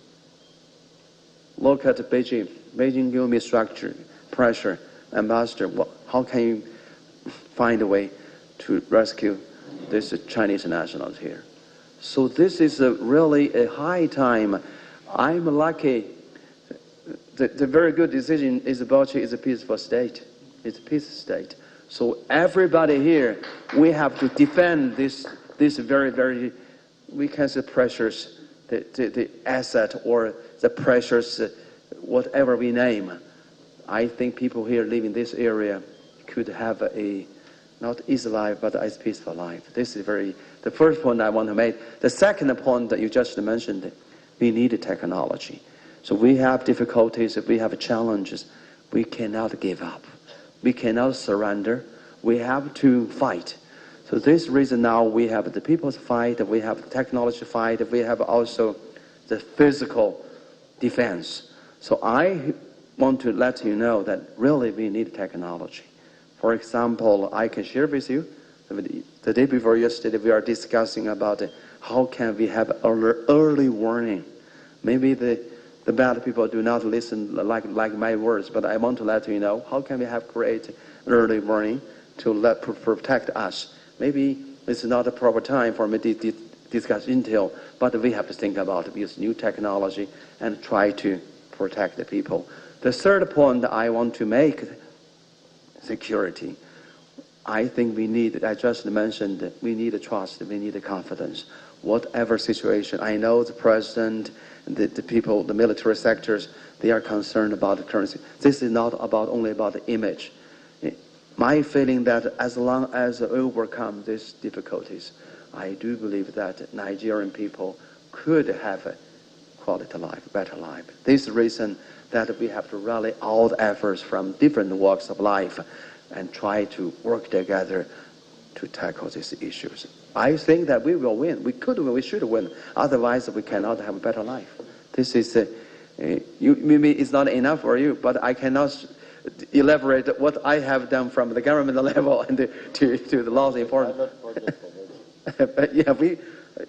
Look at Beijing. Beijing give me structure, pressure, ambassador. How can you find a way to rescue these Chinese nationals here? So this is really a high time. I'm lucky. The very good decision is Bauchi is a peaceful state. It's a peaceful state. So everybody here, we have to defend this very, very, we can say precious, the asset or the precious, whatever we name. I think people here living in this area could have a not easy life, but a peaceful life. This is the first point I want to make. The second point that you just mentioned, we need technology. So we have difficulties, we have challenges. We cannot give up. We cannot surrender. We have to fight. So this reason now we have the people's fight, we have the technology fight, we have also the physical defense. So I want to let you know that really we need technology. For example, I can share with you, the day before yesterday we are discussing about how can we have early warning. Maybe the bad people do not listen like my words, but I want to let you know how can we have create early warning to protect us. Maybe it's not a proper time for me to discuss in detail, but we have to think about use new technology and try to protect the people. The third point I want to make, security. I think we need, I just mentioned, we need trust, we need confidence. Whatever situation, I know the president, the people, the military sectors, they are concerned about the currency. This is not only about the image. My feeling that as long as we overcome these difficulties, I do believe that Nigerian people could have a quality life, better life. This is the reason that we have to rally all the efforts from different walks of life and try to work together to tackle these issues. I think that we will win. We could win, we should win. Otherwise, we cannot have a better life. This is, maybe it's not enough for you, but I cannot elaborate what I have done from the government level and to the laws enforcement. But yeah,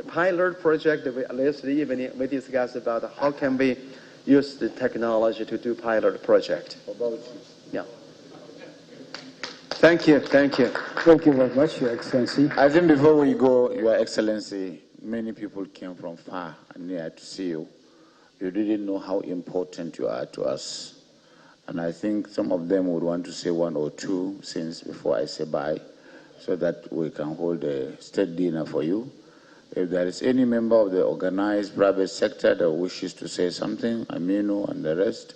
pilot project, yesterday evening we discussed about how can we use the technology to do pilot project. Yeah. Thank you, thank you. Thank you very much, Your Excellency. I think before we go, Your Excellency, many people came from far and near to see you. You didn't know how important you are to us. And I think some of them would want to say one or two things before I say bye, so that we can hold a state dinner for you. If there is any member of the organized private sector that wishes to say something, Aminu and the rest,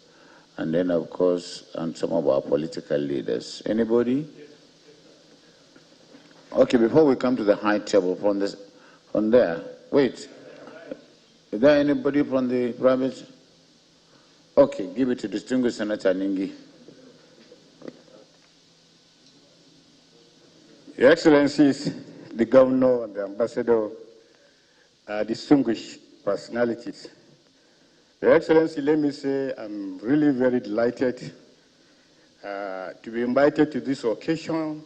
and then of course, and some of our political leaders. Anybody? Okay, before we come to the high table from there, wait. Is there anybody from the private? Okay, give it to distinguished Senator Ningi. Your Excellencies, the Governor and the Ambassador, distinguished personalities. Your Excellency, let me say I'm really very delighted to be invited to this occasion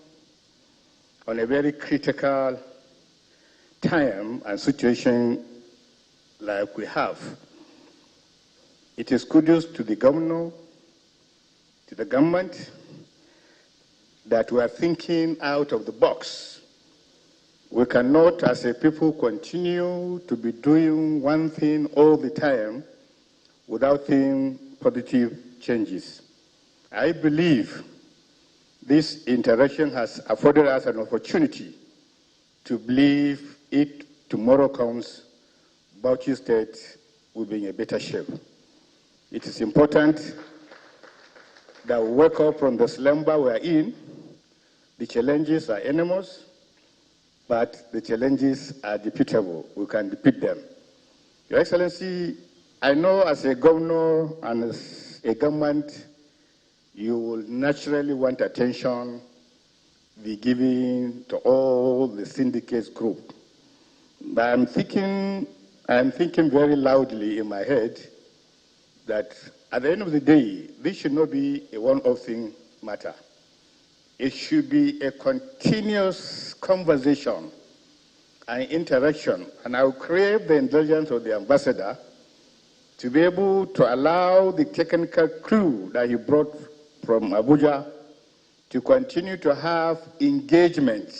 on a very critical time and situation like we have. It is kudos to the Governor, to the government, that we are thinking out of the box. We cannot, as a people, continue to be doing one thing all the time without seeing positive changes. I believe this interaction has afforded us an opportunity to believe if tomorrow comes, Bauchi State will be in a better shape. It is important that we wake up from the slumber we are in. The challenges are enormous, but the challenges are defeatable. We can defeat them. Your Excellency, I know as a governor and as a government, you will naturally want attention be given to all the syndicates group. But I'm thinking very loudly in my head that at the end of the day, this should not be a one-off thing matter. It should be a continuous conversation and interaction. And I will crave the indulgence of the ambassador to be able to allow the technical crew that he brought from Abuja to continue to have engagement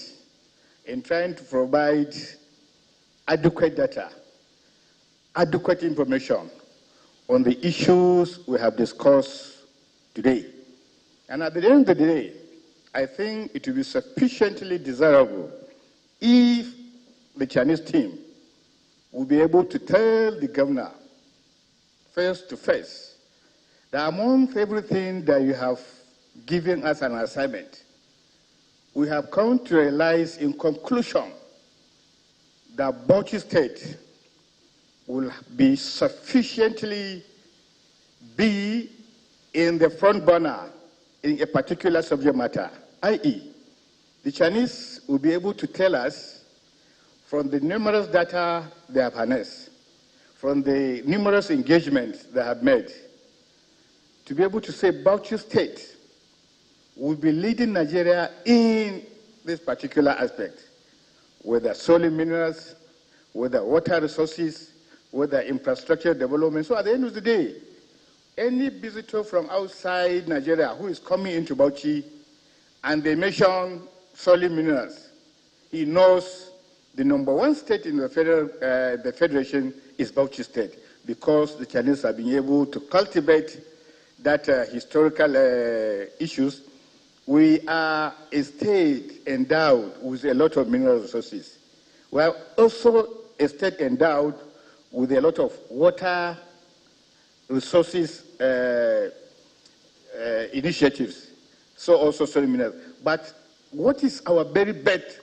in trying to provide adequate data, adequate information on the issues we have discussed today. And at the end of the day, I think it will be sufficiently desirable if the Chinese team will be able to tell the governor face to face that among everything that you have given us an assignment, we have come to realize in conclusion that Bauchi State will be sufficiently be in the front burner in a particular subject matter, i.e., the Chinese will be able to tell us from the numerous data they have harnessed, from the numerous engagements they have made, to be able to say Bauchi State will be leading Nigeria in this particular aspect, whether solid minerals, whether water resources, whether infrastructure development. So at the end of the day, any visitor from outside Nigeria who is coming into Bauchi and they mention solid minerals, he knows the #1 state in the federation is Bauchi State, because the Chinese have been able to cultivate that historical issues. We are a state endowed with a lot of mineral resources. We are also a state endowed with a lot of water resources initiatives, so also soil minerals. But what is our very best?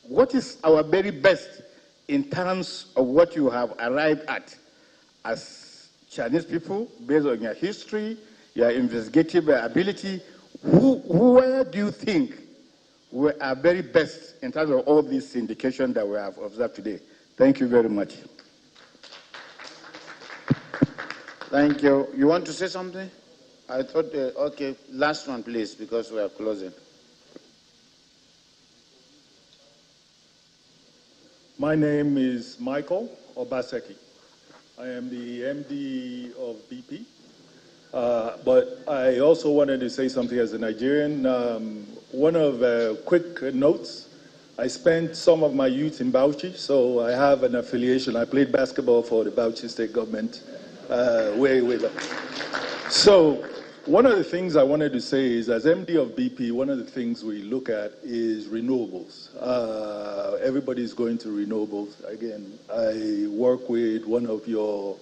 What is our very best in terms of what you have arrived at as Chinese people, based on your history, your investigative ability? Where do you think we are very best in terms of all these indications that we have observed today? Thank you very much. Thank you. You want to say something? I thought, okay, last one, please, because we are closing. My name is Michael Obaseki. I am the MD of BP. But I also wanted to say something as a Nigerian. One of quick notes, I spent some of my youth in Bauchi, so I have an affiliation. I played basketball for the Bauchi state government way back. So one of the things I wanted to say is, as MD of BP, one of the things we look at is renewables. Everybody's going to renewables. Again, I work with one of your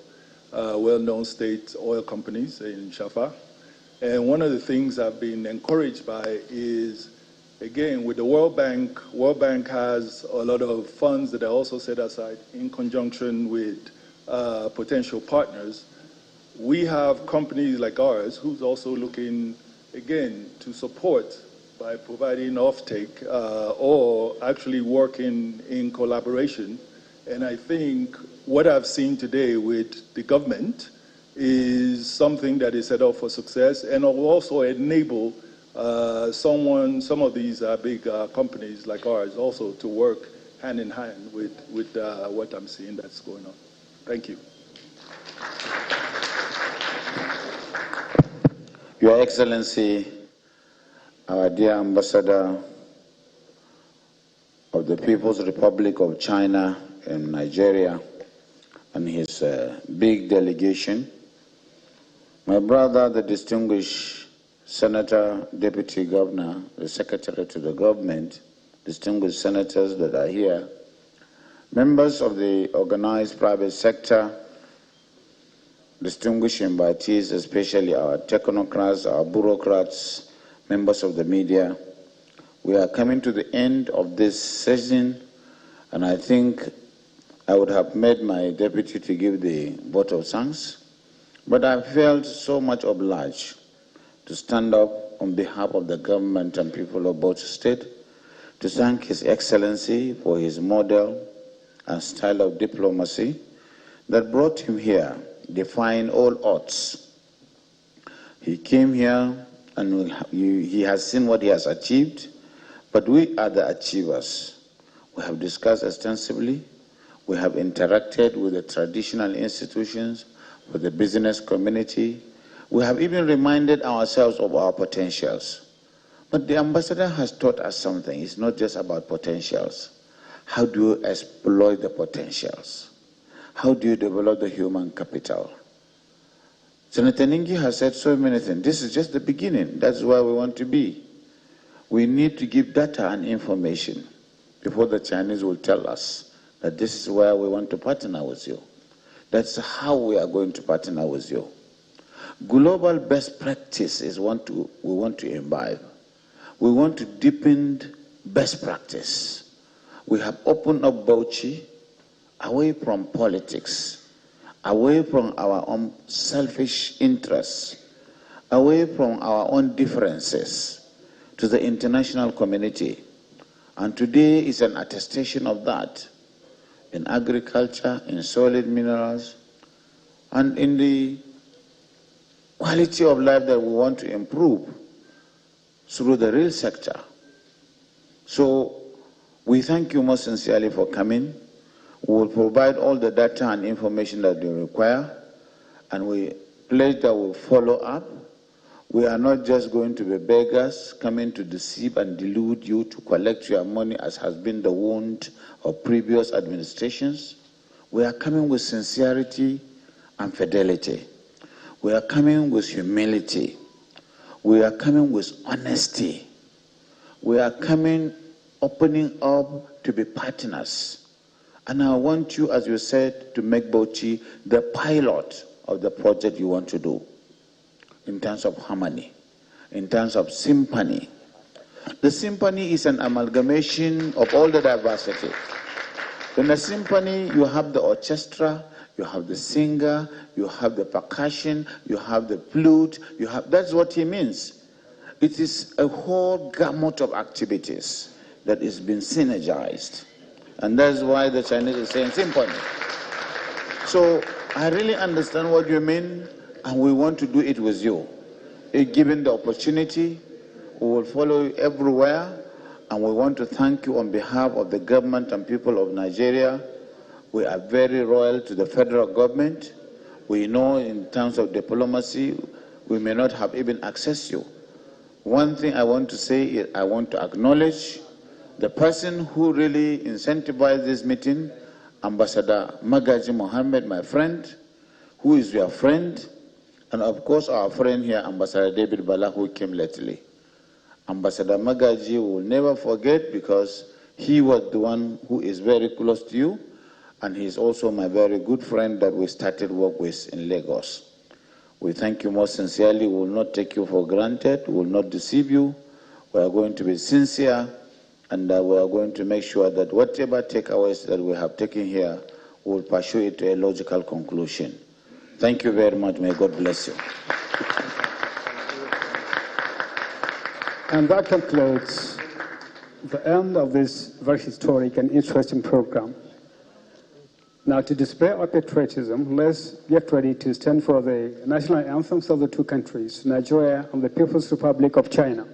well-known state oil companies in Shafa. And one of the things I've been encouraged by is, again, with the World Bank has a lot of funds that are also set aside in conjunction with potential partners. We have companies like ours who's also looking, again, to support by providing offtake or actually working in collaboration. And I think what I've seen today with the government is something that is set up for success and will also enable some of these big companies like ours also to work hand in hand with what I'm seeing that's going on. Thank you. Your Excellency, our dear Ambassador of the People's Republic of China in Nigeria, and his big delegation, my brother, the distinguished Senator, Deputy Governor, the Secretary to the Government, distinguished senators that are here, members of the organized private sector, distinguished invitees, especially our technocrats, our bureaucrats, members of the media. We are coming to the end of this session, and I think I would have made my deputy to give the vote of thanks, but I felt so much obliged to stand up on behalf of the government and people of Bauchi State to thank His Excellency for his model and style of diplomacy that brought him here, defying all odds. He came here and he has seen what he has achieved, but we are the achievers. We have discussed extensively. We have interacted with the traditional institutions, with the business community. We have even reminded ourselves of our potentials. But the ambassador has taught us something. It's not just about potentials. How do you exploit the potentials? How do you develop the human capital? Senator Ningi has said so many things. This is just the beginning. That's where we want to be. We need to give data and information before the Chinese will tell us that this is where we want to partner with you. That's how we are going to partner with you. Global best practice is what we want to imbibe. We want to deepen best practice. We have opened up Bauchi away from politics, away from our own selfish interests, away from our own differences to the international community. And today is an attestation of that in agriculture, in solid minerals, and in the quality of life that we want to improve through the real sector. So we thank you most sincerely for coming. We will provide all the data and information that you require, and we pledge that we'll follow up. We are not just going to be beggars coming to deceive and delude you to collect your money, as has been the wound of previous administrations. We are coming with sincerity and fidelity. We are coming with humility. We are coming with honesty. We are coming opening up to be partners. And I want you, as you said, to make Bauchi the pilot of the project you want to do, in terms of harmony, in terms of symphony. The symphony is an amalgamation of all the diversity. In a symphony, you have the orchestra, you have the singer, you have the percussion, you have the flute, that's what he means. It is a whole gamut of activities that is being synergized. And that's why the Chinese are saying symphony. So I really understand what you mean, and we want to do it with you. If given the opportunity, we will follow you everywhere, and we want to thank you on behalf of the government and people of Nigeria. We are very loyal to the federal government. We know in terms of diplomacy, we may not have even accessed you. One thing I want to say is I want to acknowledge the person who really incentivized this meeting, Ambassador Magaji Mohammed, my friend, who is your friend, and of course our friend here, Ambassador David Bala, who came lately. Ambassador Magaji will never forget, because he was the one who is very close to you, and he is also my very good friend that we started work with in Lagos. We thank you most sincerely. We will not take you for granted. We will not deceive you. We are going to be sincere, and we are going to make sure that whatever takeaways that we have taken here, we will pursue it to a logical conclusion. Thank you very much. May God bless you. And that concludes the end of this very historic and interesting program. Now, to display our patriotism, let's get ready to stand for the national anthems of the two countries, Nigeria and the People's Republic of China.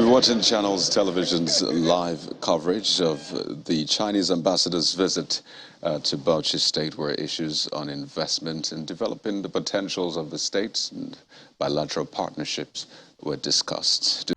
Watching Channels Television's live coverage of the Chinese ambassador's visit to Bauchi State, where issues on investment and developing the potentials of the states and bilateral partnerships were discussed.